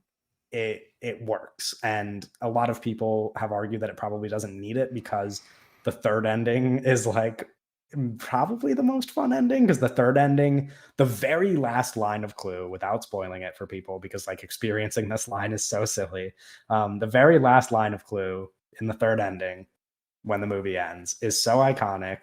it works, and a lot of people have argued that it probably doesn't need it because the third ending is like probably the most fun ending because the third ending, the very last line of Clue, without spoiling it for people, because like experiencing this line is so silly. The very last line of Clue in the third ending when the movie ends is so iconic.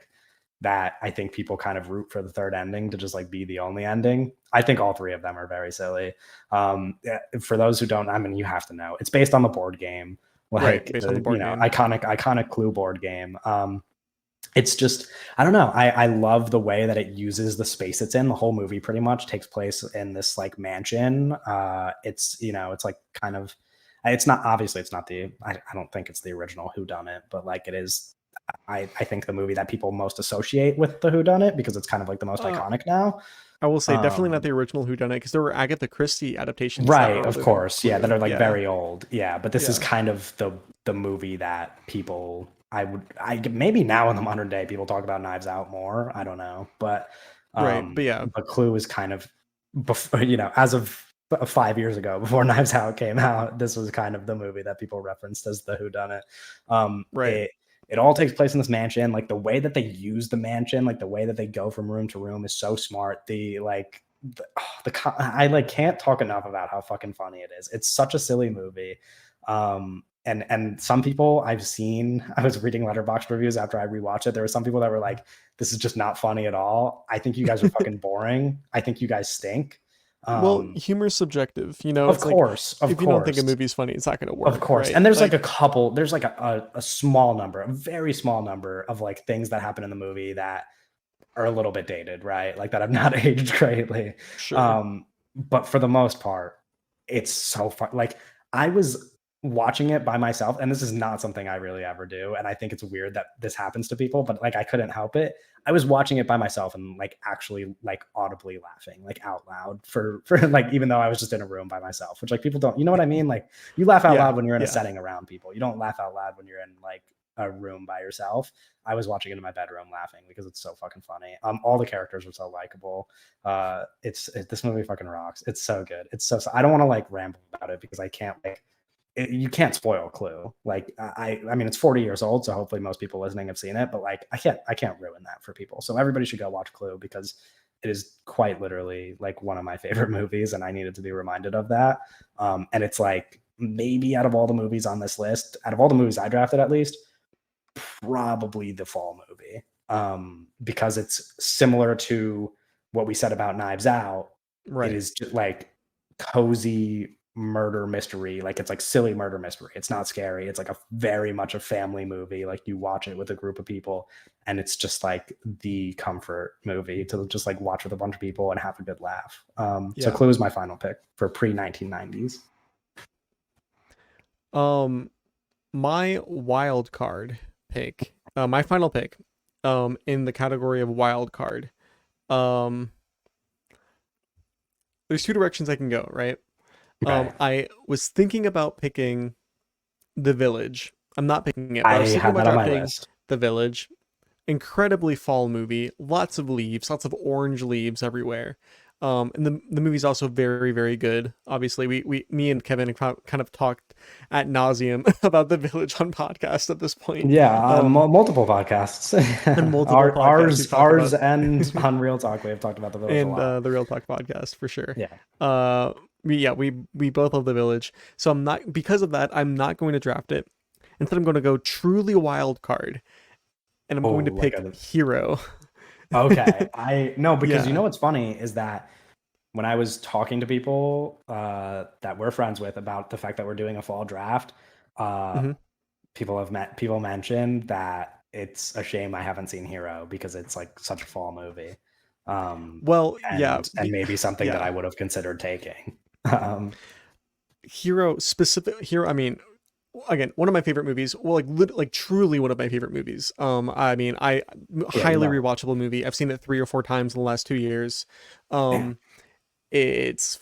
that I think people kind of root for the third ending to just like be the only ending. I think all three of them are very silly. For those who don't, I mean, you have to know it's based on the board game, Right, like based on the board game. iconic Clue board game. It's just, I don't know. I love the way that it uses the space it's in. The whole movie pretty much takes place in this like mansion. It's, it's like kind of, it's not, obviously it's not I don't think it's the original Who Done It, but like it is. I think the movie that people most associate with the Who Done It because it's kind of like the most iconic now. I will say definitely not the original Who Done It, because there were Agatha Christie adaptations, Right, of course, yeah, that are like Yeah. very old, yeah. But this is kind of the movie that people I maybe now in the modern day people talk about Knives Out more. I don't know, but right, but yeah, but Clue is kind of before, as of 5 years ago, before Knives Out came out, this was kind of the movie that people referenced as the Who Done It. right. It all takes place in this mansion. Like the way that they use the mansion, like the way that they go from room to room is so smart. I like can't talk enough about how fucking funny it is. It's such a silly movie. And some people I've seen, I was reading Letterboxd reviews after I rewatched it. There were some people that were like, this is just not funny at all. I think you guys are fucking boring. I think you guys stink. Well, humor's subjective, Of course, if you don't think a movie's funny, it's not going to work. Of course. Right? And there's like a couple, there's like a small number, a very small number of like things that happen in the movie that are a little bit dated, right? Like that have not aged greatly. Sure. But for the most part, it's so fun. Like I was watching it by myself, and this is not something I really ever do. And I think it's weird that this happens to people, but like I couldn't help it. I was watching it by myself and like actually like audibly laughing, like out loud for like, even though I was just in a room by myself, which like people don't, you know what I mean? Like you laugh out loud when you're in a setting around people. You don't laugh out loud when you're in like a room by yourself. I was watching it in my bedroom laughing because it's so fucking funny. All the characters are so likable. This movie fucking rocks. It's so good. It's so I don't want to like ramble about it because I can't like you can't spoil Clue. Like I mean, it's 40 years old, so hopefully most people listening have seen it. But like, I can't ruin that for people. So everybody should go watch Clue because it is quite literally like one of my favorite movies, and I needed to be reminded of that. And it's like maybe out of all the movies on this list, out of all the movies I drafted, at least probably the fall movie, because it's similar to what we said about Knives Out. Right. It is just like cozy murder mystery. Like it's like silly murder mystery. It's not scary. It's like a very much a family movie. Like you watch it with a group of people, and it's just like the comfort movie to just like watch with a bunch of people and have a good laugh. So Clue is my final pick for pre-1990s. My wild card pick, my final pick, in the category of wild card, there's two directions I can go, right? Okay. I was thinking about picking The Village. I'm not picking it. I have that on my list. The Village. Incredibly fall movie. Lots of leaves, lots of orange leaves everywhere. And the movie's also very, very good. Obviously, me and Kevin kind of talked ad nauseum about The Village on podcast at this point. Yeah, multiple podcasts. And multiple podcasts. Ours and on Real Talk, we have talked about The Village and a lot. The Real Talk podcast for sure. Yeah. We both love The Village. So because of that, I'm not going to draft it. Instead, I'm going to go truly wild card, and I'm going to pick Hero. Okay. Because you know what's funny is that when I was talking to people that we're friends with about the fact that we're doing a fall draft, people mentioned that it's a shame I haven't seen Hero because it's like such a fall movie. And maybe something that I would have considered taking. Hero, I mean, again, one of my favorite movies. Well, like truly one of my favorite movies. I mean, highly rewatchable movie. I've seen it 3 or 4 times in the last 2 years. It's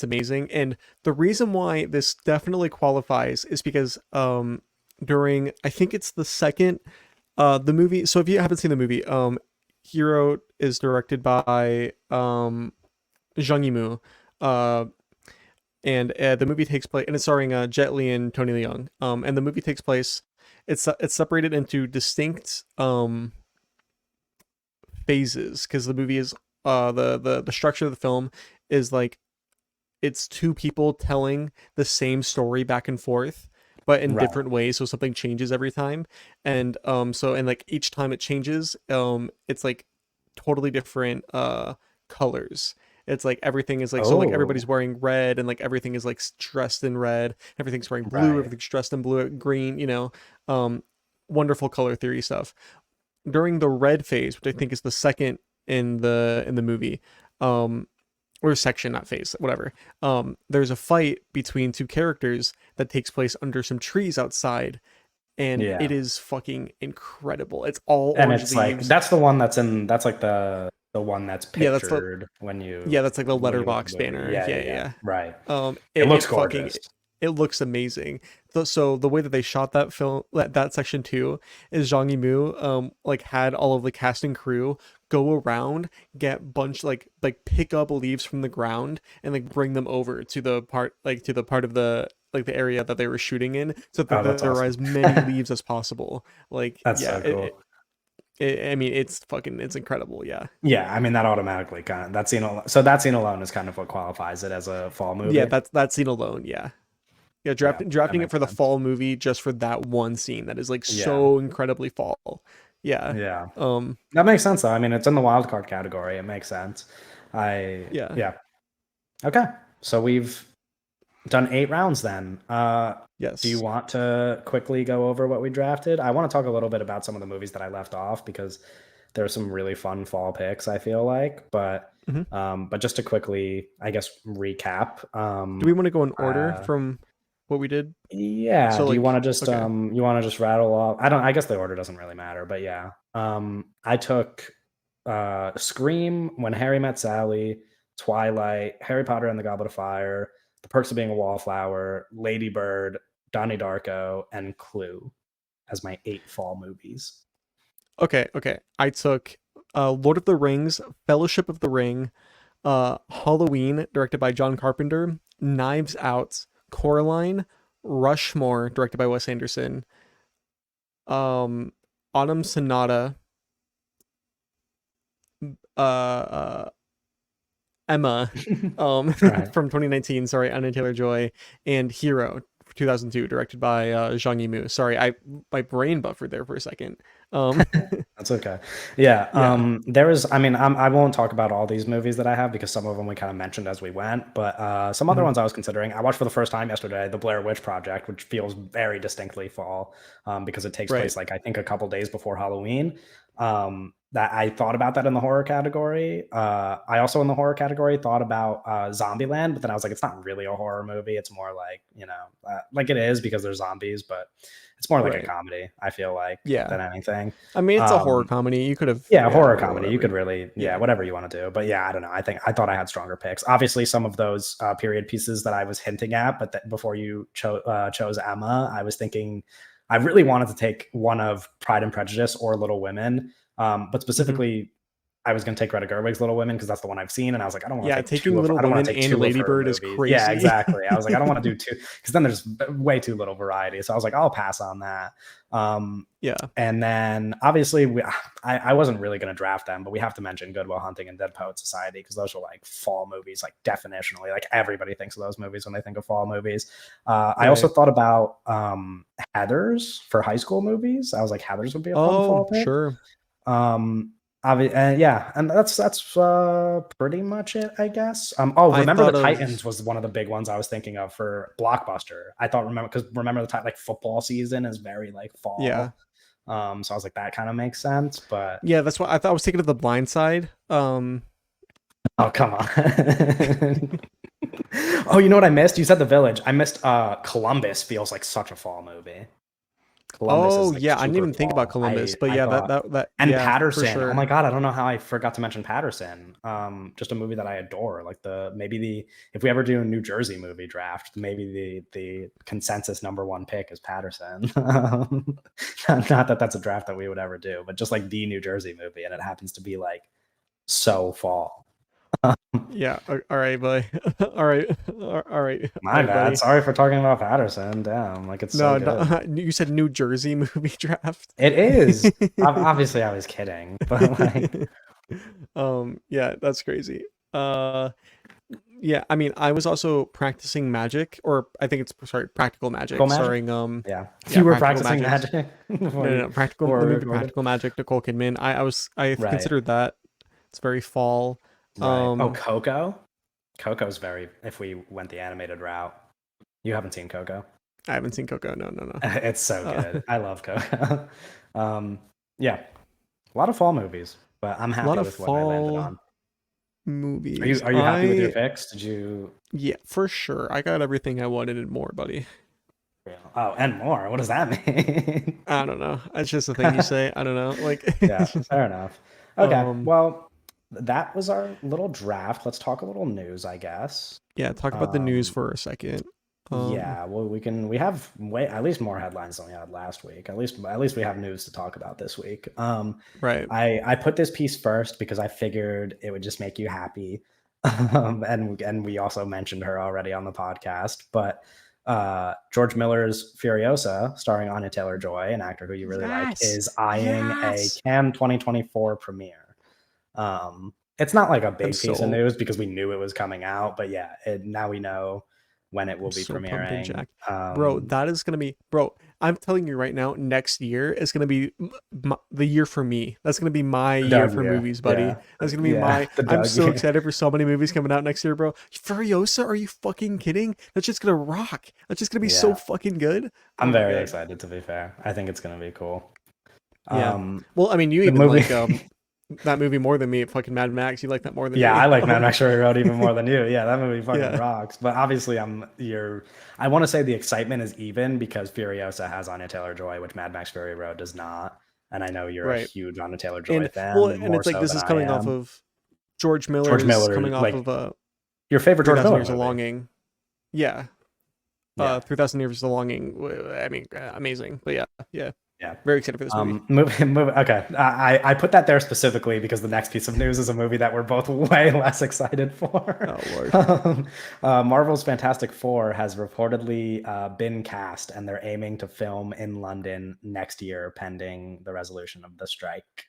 amazing. And the reason why this definitely qualifies is because during, I think it's the second the movie. So if you haven't seen the movie, Hero is directed by Zhang Yimou. And the movie takes place, and it's starring Jet Li and Tony Leung. And the movie takes place, it's separated into distinct phases, because the movie is the structure of the film is like it's two people telling the same story back and forth, but in Right. different ways. So something changes every time, and like each time it changes, it's like totally different colors. It's like everything is like, so like everybody's Oh, wearing red, and like everything is like dressed in red. Everything's wearing blue. right. Everything's dressed in blue, green. Um, wonderful color theory stuff. During the red phase, which I think is the second in the movie, um, or section, not phase, whatever. There's a fight between two characters that takes place under some trees outside, and it Yeah. is fucking incredible. It's all And orange it's like leaves. that's the one that's like the one that's Yeah, pictured that's like the when you look at letterbox the movie. banner. Yeah, Yeah, yeah, yeah, yeah. yeah. Right. It It looks fucking gorgeous. it looks amazing. So the way that they shot that film, that section too, is Zhang Yimou like had all of the cast and crew go around, get bunch like pick up leaves from the ground and like bring them over to the part of the like the area that they were shooting in, so that Oh, that's there are awesome. as many leaves as possible. Like, That's yeah, so cool. I mean, it's incredible. Yeah. Yeah, I mean that automatically kind of that scene alone is kind of what qualifies it as a fall Yeah, movie. that's that scene alone. Yeah. Yeah, Yeah, that drafting it makes for the sense. fall movie just for that one scene that is like Yeah, so incredibly fall. Yeah. yeah, Um, that makes sense though. I mean, it's in the wild card category. It makes sense. yeah. Yeah. Okay, so we've done 8 rounds then. Do you Yes. want to quickly go over what we drafted? I want to talk a little bit about some of the movies that I left off because there are some really fun fall picks, I feel like. Hmm. But just to quickly, I guess, recap. Do we want to go in order Uh, from what we did? yeah, So do like, okay. you want to just rattle off? I guess the order doesn't really matter, but yeah. I took Scream, When Harry Met Sally, Twilight, Harry Potter and the Goblet of Fire, The Perks of Being a Wallflower, Lady Bird, Donnie Darko, and Clue as my 8 fall movies. Okay, okay. I took Lord of the Rings, Fellowship of the Ring, Halloween, directed by John Carpenter, Knives Out, Coraline, Rushmore, directed by Wes Anderson, um, Autumn Sonata, uh Emma, Right. from 2019. Sorry, Anya Taylor-Joy, and Hero, 2002, directed by Zhang Yimou. Sorry, my brain buffered there for a second. Um, That's okay. Yeah. yeah. There is, I mean, I won't talk about all these movies that I have because some of them we kind of mentioned as we went, but some other Mhm. ones I was considering. I watched for the first time yesterday The Blair Witch Project, which feels very distinctly fall because it takes Right. place like I think a couple days before Halloween. That I thought about that in the horror category. I also in the horror category thought about Zombieland, but then I was like, it's not really a horror movie. It's more like like it is because there's zombies, but it's more like a Right. comedy. I feel like Yeah. than anything. I mean, it's a horror Um, comedy. You could have, yeah, yeah, horror comedy. You could whatever. really, yeah, Yeah. whatever you want to do. But yeah, I don't know. I thought I had stronger picks. Obviously, some of those period pieces that I was hinting at, but before you chose Emma, I was thinking I really wanted to take one of Pride and Prejudice or Little Women, but Hmm. specifically I was going to take Greta Gerwig's Little Women because that's the one I've seen, and I was like, I don't want to Yeah, take taking Little I don't want Women to take and 2 of her Ladybird is movies. Yeah, crazy. exactly. I was like, I don't want to do two because then there's way too little variety. So I was like, I'll pass on that. Um, Yeah. and then obviously I wasn't really going to draft them, but we have to mention Good Will Hunting and Dead Poet Society because those are like fall movies, like definitionally, like everybody thinks of those movies when they think of fall movies. I also Right. thought about Heathers for high school movies. I was like, Heathers would be a fun Oh, fall pick. sure. Um, yeah, and that's pretty much it, I guess. I Remember the thought of Titans was one of the big ones I was thinking of for Blockbuster. I thought remember the time like football season is very like yeah. fall. So I was like that kind of makes sense, but Yeah, that's what I thought. I was thinking of The Blind Side. oh come on. Oh, you know what I missed? You said The Village. I missed Columbus feels like such a fall movie. Columbus is Oh, like yeah, I didn't super even think about fall. Columbus, but I yeah, thought and yeah, for Patterson. Oh sure. my god, I don't know how I forgot to mention Patterson. Just a movie that I adore. Like if we ever do a New Jersey movie draft, maybe the consensus #1 pick is Patterson. Not that that's a draft that we would ever do, but just like the New Jersey movie, and it happens to be like so fall. Yeah, all right, buddy. All right. All right. All My right, bad. buddy. Sorry for talking about Patterson. Damn, like it's so No, good. no, you said New Jersey movie draft. It is. Obviously, I was kidding, but like, Yeah, that's crazy. Uh Yeah, I mean, I was also practicing magic, or I think it's sorry, practical Practical magic, Magic? starring Yeah. yeah, You were practical practicing magic. magic before No, no, you no, practical before the we movie recorded? Practical Magic, Nicole Kidman. I've Right. considered that. It's very fall. Right. Oh, Um, Coco? Coco's very, if we went the animated route. You haven't seen Coco? I haven't seen Coco. No, no, no. It's so Uh, good. I love Coco. um, yeah, a lot of fall movies, but I'm a lot happy of with what I landed fall on. movies. Are you happy with your picks? Did you? Yeah, for sure. I got everything I wanted and more, buddy. Oh, and more. What does that mean? I don't know. It's just a thing you say. I don't know. Like, Yeah, it's just, fair enough. Okay, um, well, that was our little draft. Let's talk a little news, I guess. yeah. Talk about the news Um, for a second. yeah, well, we have way at least more headlines than we had last week. At least we have news to talk about this week. Right. I put this piece first because I figured it would just make you happy. And we also mentioned her already on the podcast, but George Miller's Furiosa, starring Anya Taylor-Joy, an actor who you really like, Yes. is eyeing a Yes. Cannes 2024 premiere. It's not like a I'm big piece of so news because we knew it was coming out, but yeah, now we know when it will I'm be so pumped and premiering. jacked. Bro, that is gonna be bro, I'm telling you right now, next year is gonna be the year for me. That's gonna be my The year Doug for year, movies, buddy. yeah, That's gonna be yeah, my the I'm Doug so year. excited for so many movies coming out next year, bro. Furiosa, are you fucking kidding? That's just gonna rock. That's just gonna be so Yeah, fucking good. Oh I'm my very god. excited. To be fair, I think it's gonna be cool. Yeah. Um, Well, I mean, you the even movie. like that movie more than me, fucking Mad Max. You like that more than Yeah, me. I like Mad Max Fury Road even more than you. Yeah, that movie fucking Yeah. rocks. But obviously, I want to say the excitement is even because Furiosa has Anya Taylor-Joy, which Mad Max Fury Road does not. And I know you're a Right. huge Anya Taylor-Joy And well, fan, and more it's like so this than is I coming off am. of George Miller George is Miller, coming off like of your favorite George 3000 Miller Years of movie. Longing. Yeah. Yeah, 3000 Years of Longing. I mean, amazing. But yeah, yeah. yeah. Very excited for this movie. Movie. Okay, I put that there specifically because the next piece of news is a movie that we're both way less excited for. Oh Lord. Marvel's Fantastic Four has reportedly been cast, and they're aiming to film in London next year, pending the resolution of the strike.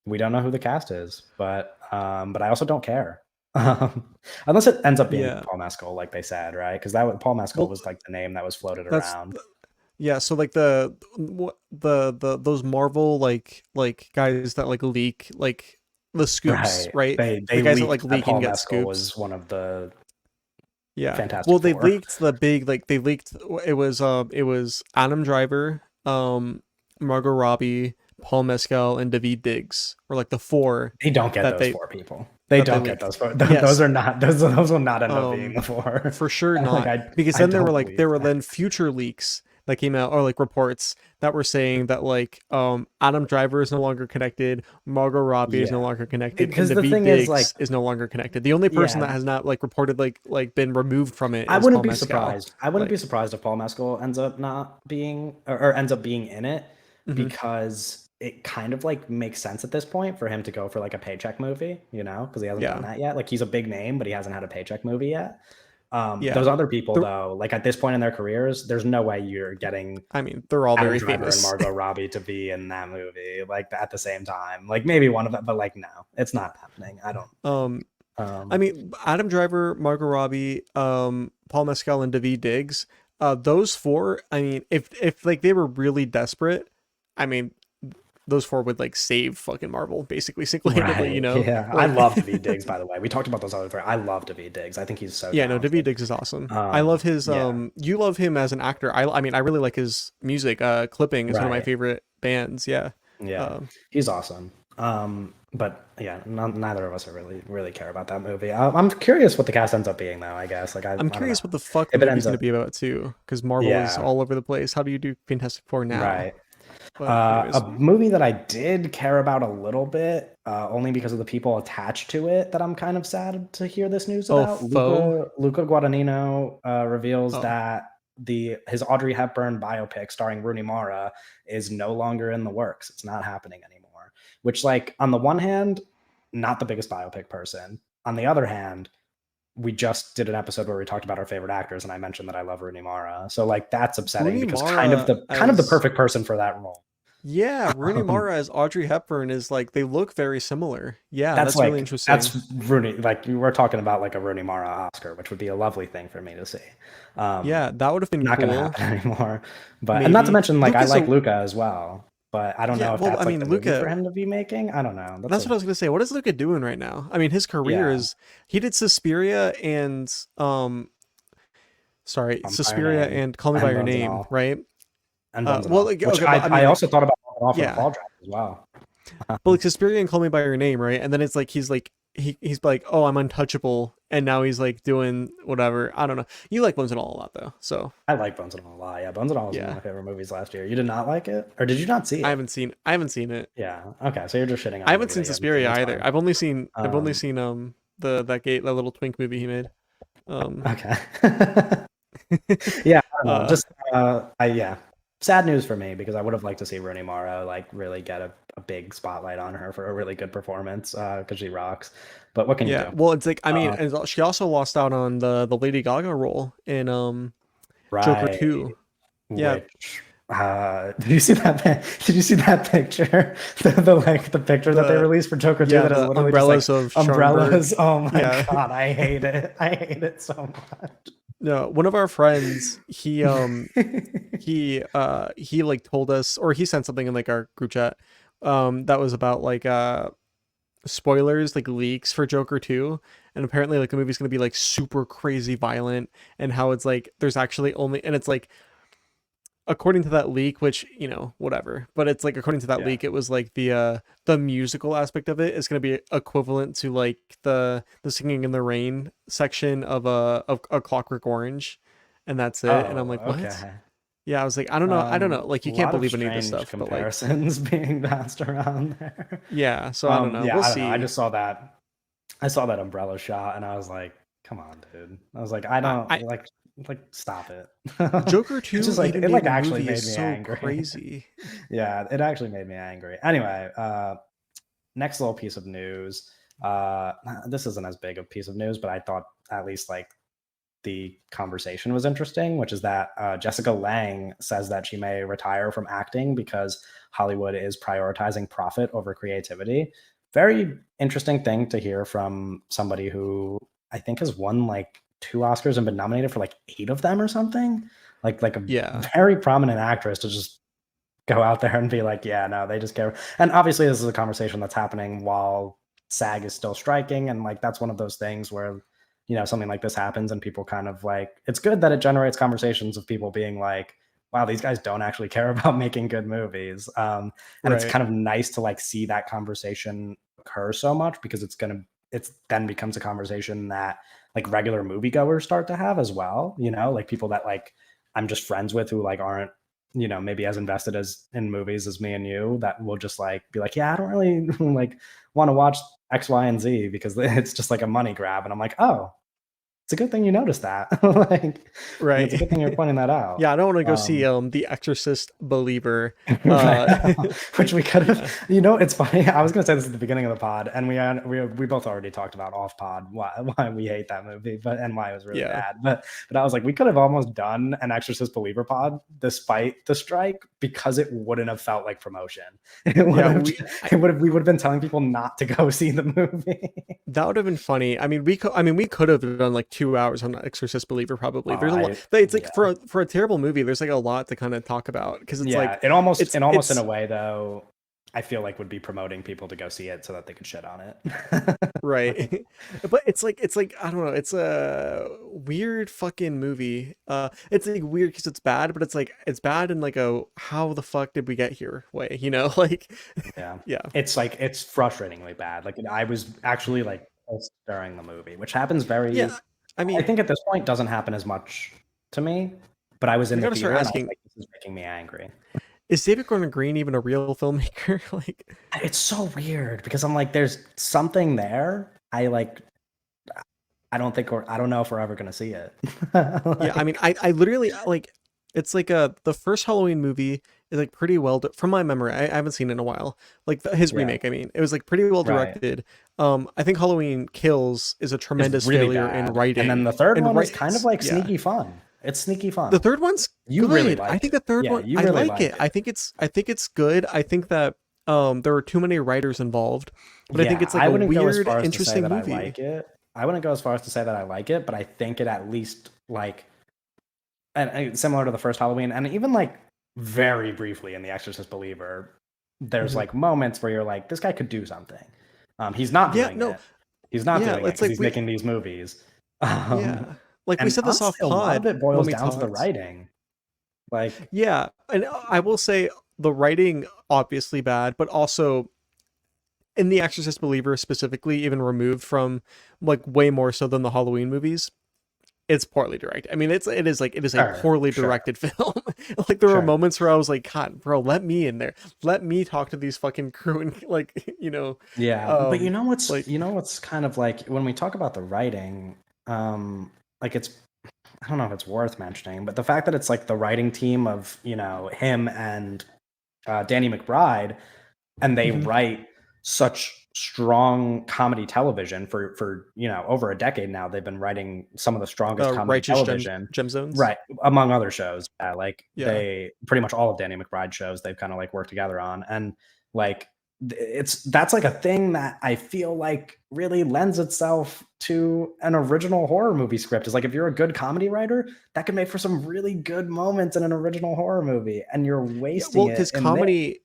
We don't know who the cast is, but I also don't care. Unless it ends up being Yeah. Paul Mescal, like they said, right? Because Paul Mescal Well, was like the name that was floated that's around. yeah. So like the those Marvel like guys that like leak like the scoops, Right. right? They The guys that like leaked that leak and Paul get Mescal scoops. was one of the Yeah. Well, Fantastic they Four. leaked the big like they leaked it was Adam Driver, Margot Robbie, Paul Mescal, and David Diggs were like the four They don't get that those they four people. They that they don't get leaked. those four. Those Yes. are not those will not end up being Um, the four. for sure Like not, because I then don't there believe were that. then future leaks that came out, or like reports that were saying that like Adam Driver is no longer connected, Margot Robbie is no Yeah. longer connected, and Because the David thing is, like, Diggs is no longer connected. The only person that yeah, has not like reported like been removed from it I is wouldn't Paul be Mescal. surprised. I wouldn't be Like, surprised if Paul Mescal ends up not being or ends up being in it mhm. because it kind of like makes sense at this point for him to go for like a paycheck movie, because he hasn't done Yeah, that yet. Like he's a big name, but he hasn't had a paycheck movie yet. yeah. Those other people The, though, like at this point in their careers, there's no way you're getting I mean, they're all Adam very Driver and famous. Margot Robbie to be in that movie like at the same time. Like maybe one of them, but like no, it's not happening. I don't think. um, I Um, mean, Adam Driver, Margot Robbie, Paul Mescal, and David Diggs. Those four. I mean, if like they were really desperate, I mean, those four would like save fucking Marvel basically single-handedly. You right. know, Yeah. I like love David Diggs, by the way. We talked about those other. I love David Diggs. I think he's so yeah, no, David talented. Diggs is awesome. I love his Yeah. You love him as an actor. I mean, I really like his music. Clipping is one of my Right. favorite bands. Yeah. Yeah. Um, He's awesome. But yeah, neither of us are really care about that movie. I'm curious what the cast ends up being, though. I guess like I'm I don't curious know what the fuck the if it movie's ends gonna up. be about too, because Marvel is Yeah. all over the place. How do you do Fantastic Four now? Right. But anyways, A movie that I did care about a little bit, only because of the people attached to it, that I'm kind of sad to hear this news oh, about. Foe. Luca Guadagnino reveals Oh, that his Audrey Hepburn biopic starring Rooney Mara is no longer in the works. It's not happening anymore. Which, like, on the one hand, not the biggest biopic person. On the other hand, we just did an episode where we talked about our favorite actors, and I mentioned that I love Rooney Mara. So like that's upsetting Rooney because Mara kind of the as perfect person for that role. Yeah, Rooney Um, Mara as Audrey Hepburn is like they look very similar. Yeah, that's that's really like interesting. that's Rooney. Like we're talking about like a Rooney Mara Oscar, which would be a lovely thing for me to see. Um, Yeah, that would have been Not going to cool. happen anymore. But and not to Maybe mention, like I Luca's like a Luca as well, but I don't yeah. know if Well, I that's like the mean, movie for Luca. him to be making. I don't know. That's That's what a I was gonna say. What is Luca doing right now? I mean, his career yeah. is he did Suspiria and sorry, Umpire Suspiria name and Call Me by and Your Bones and Name, All right? and Bones and Well, All, like, which okay, I but I mean, like, also thought about taking off for the yeah, fall draft as well. but like Suspiria and Call Me by Your Name, right? And then it's like he's like, oh, I'm untouchable, and now he's like doing whatever. I don't know. You like Bones and All a lot though, so I like Bones and All a lot. Yeah, Bones and All was one of yeah. my favorite movies last year. You did not like it, or did you not see it? I haven't seen it. Yeah. Okay, so you're just shitting I on a haven't movie seen that you haven't seen. Suspiria That's either. fine. I've only Um. seen that little twink movie he made. Um, Okay. Yeah, I don't know. uh, Just yeah. Sad news for me because I would have liked to see Rooney Mara like really get a big spotlight on her for a really good performance because she rocks. But what can you yeah. do? Well, it's like I mean, Uh, she also lost out on the Lady Gaga role in Joker right. 2. Yeah, Which did you see that? Did you see that picture? The picture that they the released for Joker 2 yeah, that is the literally just like umbrellas of Schaumburg. umbrellas. Oh my Yeah. god, I hate it. I hate it so No, one of our friends, much. he like told us or he sent something in like our group chat that was about like spoilers, like leaks for Joker 2, and apparently like the movie's going to be like super crazy violent, and how it's like there's actually only, and it's like according to that leak, which whatever, but it's like according to that Yeah. leak, it was like the musical aspect of it is going to be equivalent to like the singing in the rain section of a Clockwork Orange, and that's it. And I'm Oh, like, what? okay. Yeah, I was like, I don't know, like A you can't lot of believe any of this strange stuff, but like, comparisons being passed around there. yeah, so I don't know, Yeah, we'll I don't know. I see. just saw that. I saw that umbrella shot, and I was like, "Come on, dude." I was like, "I don't I like stop it." Joker It's 2 just like even it being like a actually movie made is me so angry. crazy. Yeah, it actually made me angry. Anyway, next little piece of news. This isn't as big a piece of news, but I thought at least like the conversation was interesting, which is that Jessica Lange says that she may retire from acting because Hollywood is prioritizing profit over creativity. Very interesting thing to hear from somebody who I think has won like 2 Oscars and been nominated for like 8 of them or something. Like a Yeah. very prominent actress to just go out there and be like, yeah, no, they just care. And obviously, this is a conversation that's happening while SAG is still striking, and like that's one of those things where something like this happens, and people kind of like it's good that it generates conversations of people being like, wow, these guys don't actually care about making good movies, and it's Right. kind of nice to like see that conversation occur so much because it's then becomes a conversation that like regular moviegoers start to have as well, like people that like I'm just friends with who like aren't maybe as invested as in movies as me and you that will just like be like, yeah, I don't really like want to watch X, Y, and Z because it's just like a money grab. And I'm like, oh, it's a good thing you noticed that. Like, it's a Right. good thing you're pointing that out. Yeah, I don't want to go see Um, The Exorcist Believer. right. Uh Which we could yeah. have, it's funny. I was going to say this at the beginning of the pod, and we both already talked about off pod why we hate that movie, and why it was really Yeah. bad. But I was like, we could have almost done an Exorcist Believer pod despite the strike because it wouldn't have felt like promotion. It would Yeah, have, we would have been telling people not to go see the movie. that would have been funny. We could have done like 2 hours on Exorcist Believer probably. Oh, There's a lot, but it's like for a terrible movie, there's like a lot to kind of talk about because it's yeah, like it almost in a it's way though, I feel like would be promoting people to go see it so that they could shit on it. right. But it's like I don't know, it's a weird fucking movie. It's like weird because it's bad, but it's like it's bad in like a how the fuck did we get here way, like Yeah. yeah. It's like it's frustratingly bad. Like I was actually like pissed during the movie, which happens Yeah. I I mean, think at this point doesn't happen as much to me, but I was in I the gotta start theater and I was asking, like, this is making me angry. is David Gordon Green even a real filmmaker? Like, It's so weird because I'm like, there's something there. I don't know if we're ever gonna see it. yeah, I Like, mean, I literally like it's like the first Halloween movie is like pretty well from my memory. I haven't seen it in a while. Like his yeah, remake, I mean, it was like pretty well right. directed. I think Halloween Kills is a It's tremendous really failure in bad. And then writing. the third And one is right, kind of it's like yeah. sneaky fun. It's sneaky The fun. third one's You really good. I liked think it. the third Yeah, one, you I really like it. liked it. I think it's good. I think that there were too many writers involved, but I think Yeah, it's like I a wouldn't go as weird, far as to say interesting that I movie. like it. I wouldn't go as far as to say that I like it, but I think it at least like and similar to the first Halloween, and even like very briefly in The Exorcist Believer, there's Mhm. like moments where you're like, this guy could do something. He's not Yeah, doing no, it. He's not yeah, doing it it's because like he's making these movies. Um, yeah, like we and said this honestly, off a lot of pod it when boils we down to the talked. writing. Like, Yeah, and I will say the writing obviously bad, but also in The Exorcist Believer specifically, even removed from like way more so than the Halloween movies, it's poorly directed. I mean, it is a sure, poorly sure, directed film. Like there were sure. moments where I was like, God, bro, let me in there. Let me talk to these fucking crew and like, Yeah, but um like you know what's kind of like when we talk about the writing, like it's I don't know if it's worth mentioning, but the fact that it's like the writing team of, him and Danny McBride, and they mhm. write such strong comedy television for over a decade now. They've been writing some of the strongest comedy Righteous television, Gem Zones. right? Among other shows, yeah, like Yeah. they pretty much all of Danny McBride shows they've kind of like worked together on, and like that's like a thing that I feel like really lends itself to an original horror movie script. Is like if you're a good comedy writer, that can make for some really good moments in an original horror movie, and you're Yeah, wasting well, it because in this. comedy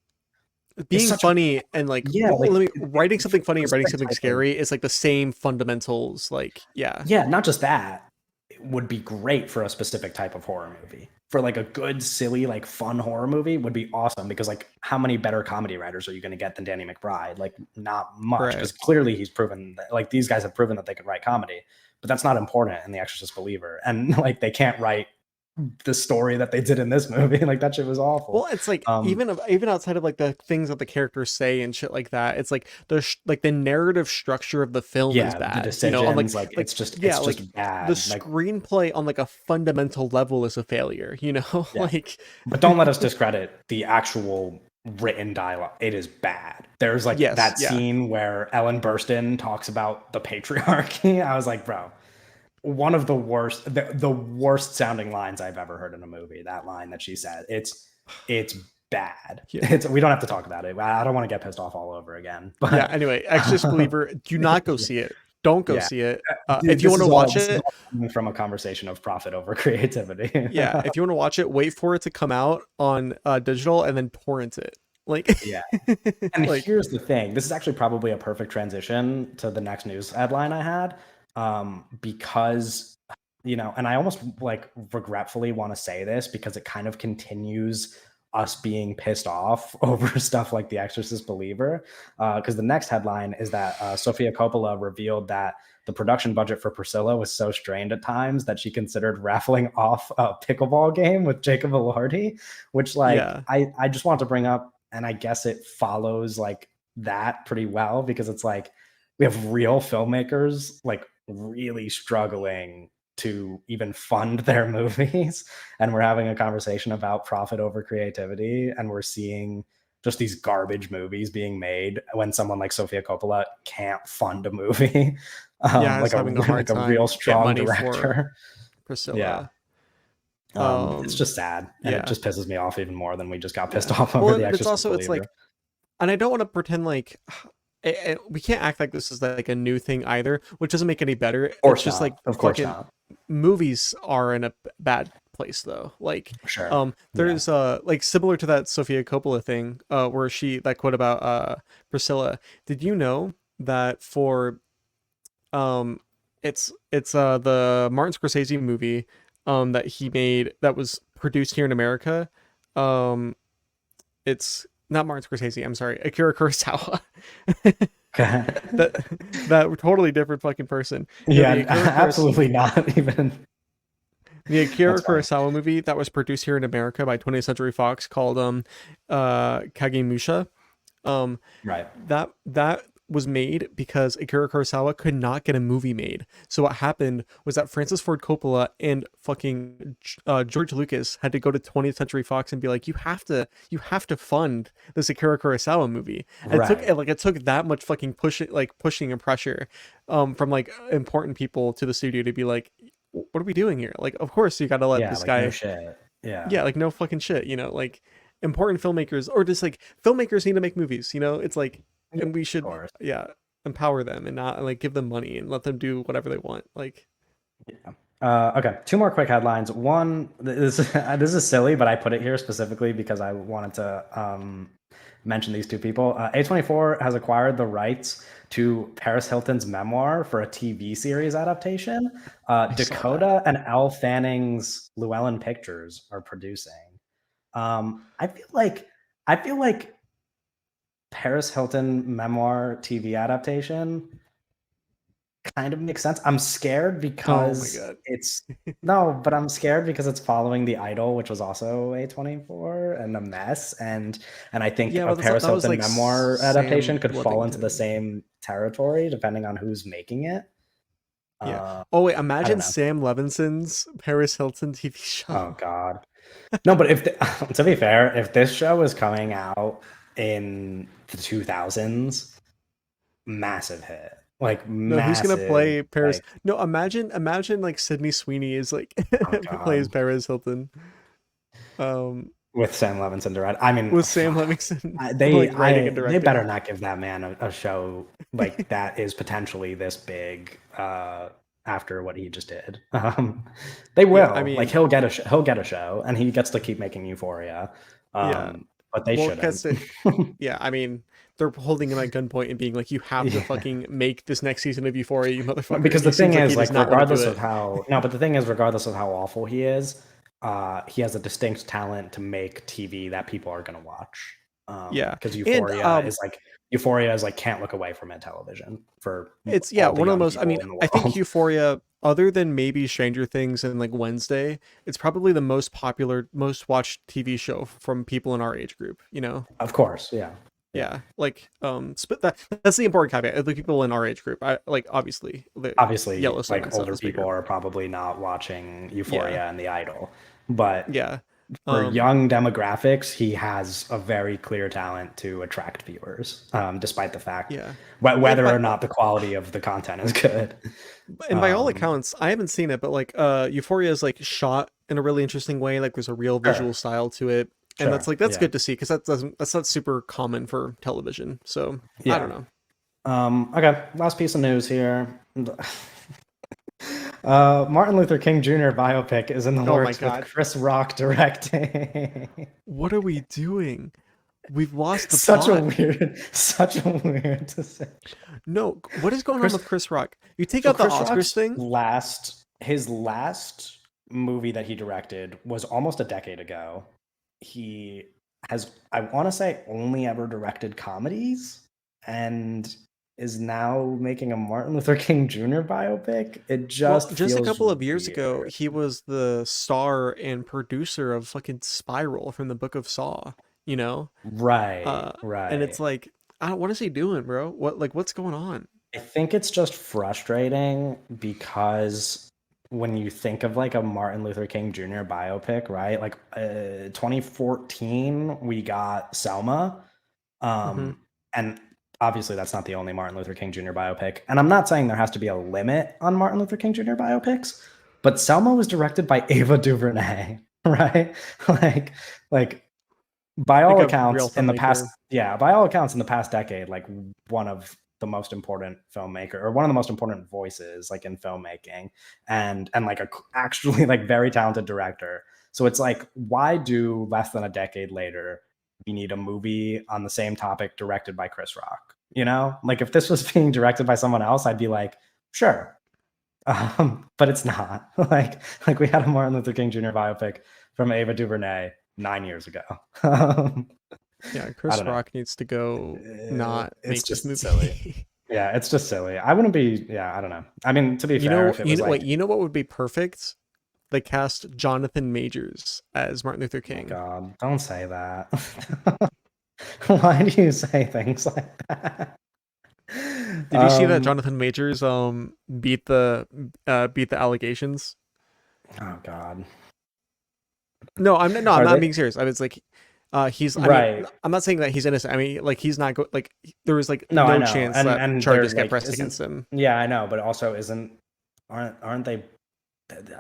It's being such a funny and like yeah, well, like let me writing for something funny and writing specific something type of scary is like the same fundamentals. Like, yeah. yeah, not just that, it would be great for a specific type of horror movie. For like a good, silly, like fun horror movie would be awesome because like how many better comedy writers are you going to get than Danny McBride? Like not much Right. because clearly he's proven that like these guys have proven that they could write comedy, but that's not important in The Exorcist Believer, and like they can't write the story that they did in this movie. Like that shit was awful. Well, it's like Um, even outside of like the things that the characters say and shit like that, it's like like the narrative structure of the film is yeah, the bad. On like decisions, like yeah, it's like just the bad. Like screenplay on like a fundamental level is a failure. yeah, Like but don't let us discredit the actual written dialogue. It is bad. There's like yes, that yeah. scene where Ellen Burstyn talks about the patriarchy. I was like, bro, one of the worst sounding lines I've ever heard in a movie. That line that she said, it's bad. Yeah. It's we don't have to talk about it. I don't want to get pissed off all over again. Yeah, But anyway, Exorcist Believer, do not go see it. Don't go yeah, see it. dude, If you want to watch this is it, all coming from a conversation of profit over creativity. yeah, if you want to watch it, wait for it to come out on digital and then torrent it. Like Yeah. And like here's the thing. This is actually probably a perfect transition to the next news headline I had. Because, and I almost like regretfully want to say this because it kind of continues us being pissed off over stuff like The Exorcist Believer. Because the next headline is that Sofia Coppola revealed that the production budget for Priscilla was so strained at times that she considered raffling off a pickleball game with Jacob Elordi, which like yeah. I just want to bring up, and I guess it follows like that pretty well because it's like we have real filmmakers like really struggling to even fund their movies, and we're having a conversation about profit over creativity, and we're seeing just these garbage movies being made when someone like Sofia Coppola can't fund a movie. Yeah, I was Like a having a hard like a real time get strong money for director. Yeah. Priscilla. It's Um just sad, and it yeah. just pisses me off even more than we just got pissed Yeah. off Well, over The and it's Exorcist also it's Believer. like and I don't want to pretend like we can't act like this is like a new thing either, which doesn't make any better. Of It's course just not. like Of course fucking not. movies are in a bad place though. Like Sure. Yeah. there's like similar to that Sofia Coppola thing where she that quote about Priscilla. Did you know that for um it's the Martin Scorsese movie that he made that was produced here in America. Um it's not Martin Scorsese, I'm sorry, Akira Kurosawa. Okay. that that totally different fucking person. Yeah, The Akira Kurosawa absolutely not even. the Akira That's funny. Kurosawa movie that was produced here in America by 20th Century Fox called Kagemusha. Um Right. that was made because Akira Kurosawa could not get a movie made. So what happened was that Francis Ford Coppola and fucking George Lucas had to go to 20th Century Fox and be like, you have to fund this Akira Kurosawa movie. And Right. it took that much fucking pushing and pressure from like important people to the studio to be like, what are we doing here? Like, of course you gotta let Yeah, this like no guy, shit. Yeah, yeah, like no fucking shit, like important filmmakers or just like filmmakers need to make movies, it's like, yeah, and we of should, course. yeah, empower them and not like give them money and let them do whatever they want. Like, Yeah. Okay, two more quick headlines. One, this is silly, but I put it here specifically because I wanted to mention these two people. A24 has acquired the rights to Paris Hilton's memoir for a TV series adaptation. I saw that. Dakota and Elle Fanning's Llewellyn Pictures are producing. I feel like Paris Hilton memoir TV adaptation kind of makes sense. I'm scared Oh my because god. it's no, but I'm scared because it's following The Idol, which was also A24 and a mess, and I think Yeah, a but Paris that was Hilton like memoir Sam adaptation could fall into the Worthington. same territory depending on who's making it. Yeah. Uh, Oh wait, I don't imagine know. Sam Levinson's Paris Hilton TV show. Oh God. No, but if to be fair, if this show is coming out in the 2000s, massive hit, like No, who's gonna massive, play Paris? like No, imagine like Sydney Sweeney is like oh plays God, Paris Hilton. Um, with Sam Levinson direct. I mean, with Sam Levinson they like writing and they better directing. not give that man a show like that is potentially this big after what he just did. They Yeah, I will, like, mean, he'll get a show and he gets to keep making Euphoria. yeah. But they Well, shouldn't. because yeah, I mean, they're holding him at gunpoint and being like, "You have to Yeah. fucking make this next season of Euphoria, you motherfucker." Because And the he thing seems like is, he does like, not want to do regardless of it. how no, but the thing is, regardless of how awful he has a distinct talent to make TV that people are gonna watch. Yeah, Because and Euphoria is like can't look away from it television for it's yeah, all the one of the young most. I people mean, in the I think world. Euphoria, other than maybe Stranger Things and like Wednesday, it's probably the most popular, most watched TV show from people in our age group. Of course, yeah. Yeah. Yeah, like that's the important caveat. The people in our age group, I like obviously the Obviously, Yellowstone like and stuff older is people bigger. are probably not watching Yeah, Euphoria and The Idol. But yeah, for um, young demographics, he has a very clear talent to attract viewers, despite the fact yeah. And whether or not the quality of the content is good. by all Um, accounts, I haven't seen it, but like Euphoria is like shot in a really interesting way. Like there's a real visual sure, style to it, and sure, that's yeah, good to see because that's not super common for television. So I don't yeah. know. Okay, last piece of news here. Martin Luther King Jr. biopic is in the Oh my works with god, Chris Rock directing. what are we doing? We've lost the Such a plot. weird, such a weird decision. No, what is going on Chris, with Chris Rock? You take so out the Chris Oscars Rock's thing. last movie that he directed was almost a decade ago. He has, I want to say, only ever directed comedies and is now making a Martin Luther King Jr. biopic. It Well, just just a feels couple of years ago, weird. he was the star and producer of fucking Spiral from the Book of Saw, you know? Right, Uh, and it's right. like, what is he doing, bro? What's going on? I think it's just frustrating because when you think of like a Martin Luther King Jr. biopic, right? Like 2014, we got Selma. Hmm. And obviously, that's not the only Martin Luther King Jr. biopic. And I'm not saying there has to be a limit on Martin Luther King Jr. biopics, but Selma was directed by Ava DuVernay, right? like, like by Like all a real accounts in the past, filmmaker. yeah, by all accounts in the past decade, like one of the most important filmmaker or one of the most important voices like in filmmaking and like a actually like very talented director. So it's like, why do less than a decade later we need a movie on the same topic directed by Chris Rock? You know, like if this was being directed by someone else, I'd be like, sure. But it's not. like we had a Martin Luther King Jr. biopic from Ava DuVernay 9 years ago. Yeah, I Chris don't know. Rock needs to go not It's make this just silly. movie. Yeah, it's just silly. I wouldn't be. Yeah, I don't know. I mean, to be fair, if it was Wait, like, you know what would be perfect? They cast Jonathan Majors as Martin Luther oh my King. God, don't say that. Why do you say things like that? Did you see that Jonathan Majors beat the allegations? Oh God. No, I'm Are not they being serious. I was like, he's. I mean, right? I'm not saying that he's innocent. I mean, like he's not like there was like No, I no know, chance that and they're charges get like, pressed isn't against him. yeah, I know, but also isn't aren't they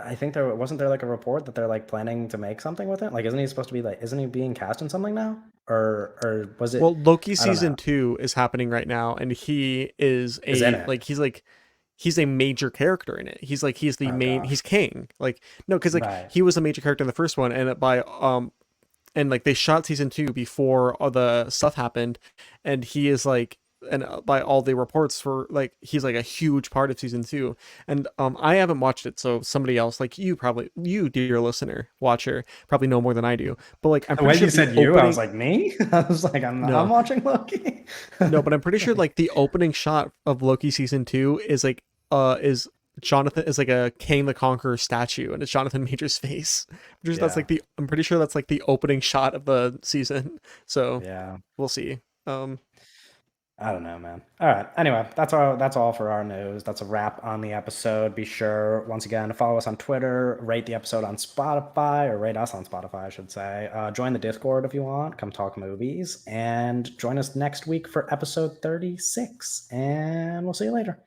I think there wasn't there like a report that they're like planning to make something with it. Like, isn't he supposed to be like? Isn't he being cast in something now? Or was it? Well, Loki I don't season know. 2 is happening right now, and he is Is in a it. he's a major character in it. He's the Oh main, he's gosh. king. Like, no, because like Right. he was a major character in the first one, and and like they shot season 2 before all the stuff happened, and he is like, and by all the reports for like he's like a huge part of season 2. And I haven't watched it, so somebody else, like you, probably you, dear listener watcher, probably know more than I do. But like I'm pretty When sure you the said you, I was opening, like, me? I was like, I'm no, watching Loki. no, but I'm pretty sure like the opening shot of Loki season 2 is like is Jonathan is like a Kang the Conqueror statue, and it's Jonathan Major's face. Just that's Yeah. like the I'm pretty sure that's like the opening shot of the season. So Yeah. we'll see. I don't know, man. All right. Anyway, that's all for our news. That's a wrap on the episode. Be sure once again to follow us on Twitter, rate the episode on Spotify, or rate us on Spotify, I should say. Join the Discord if you want. Come talk movies, and join us next week for episode 36. And we'll see you later.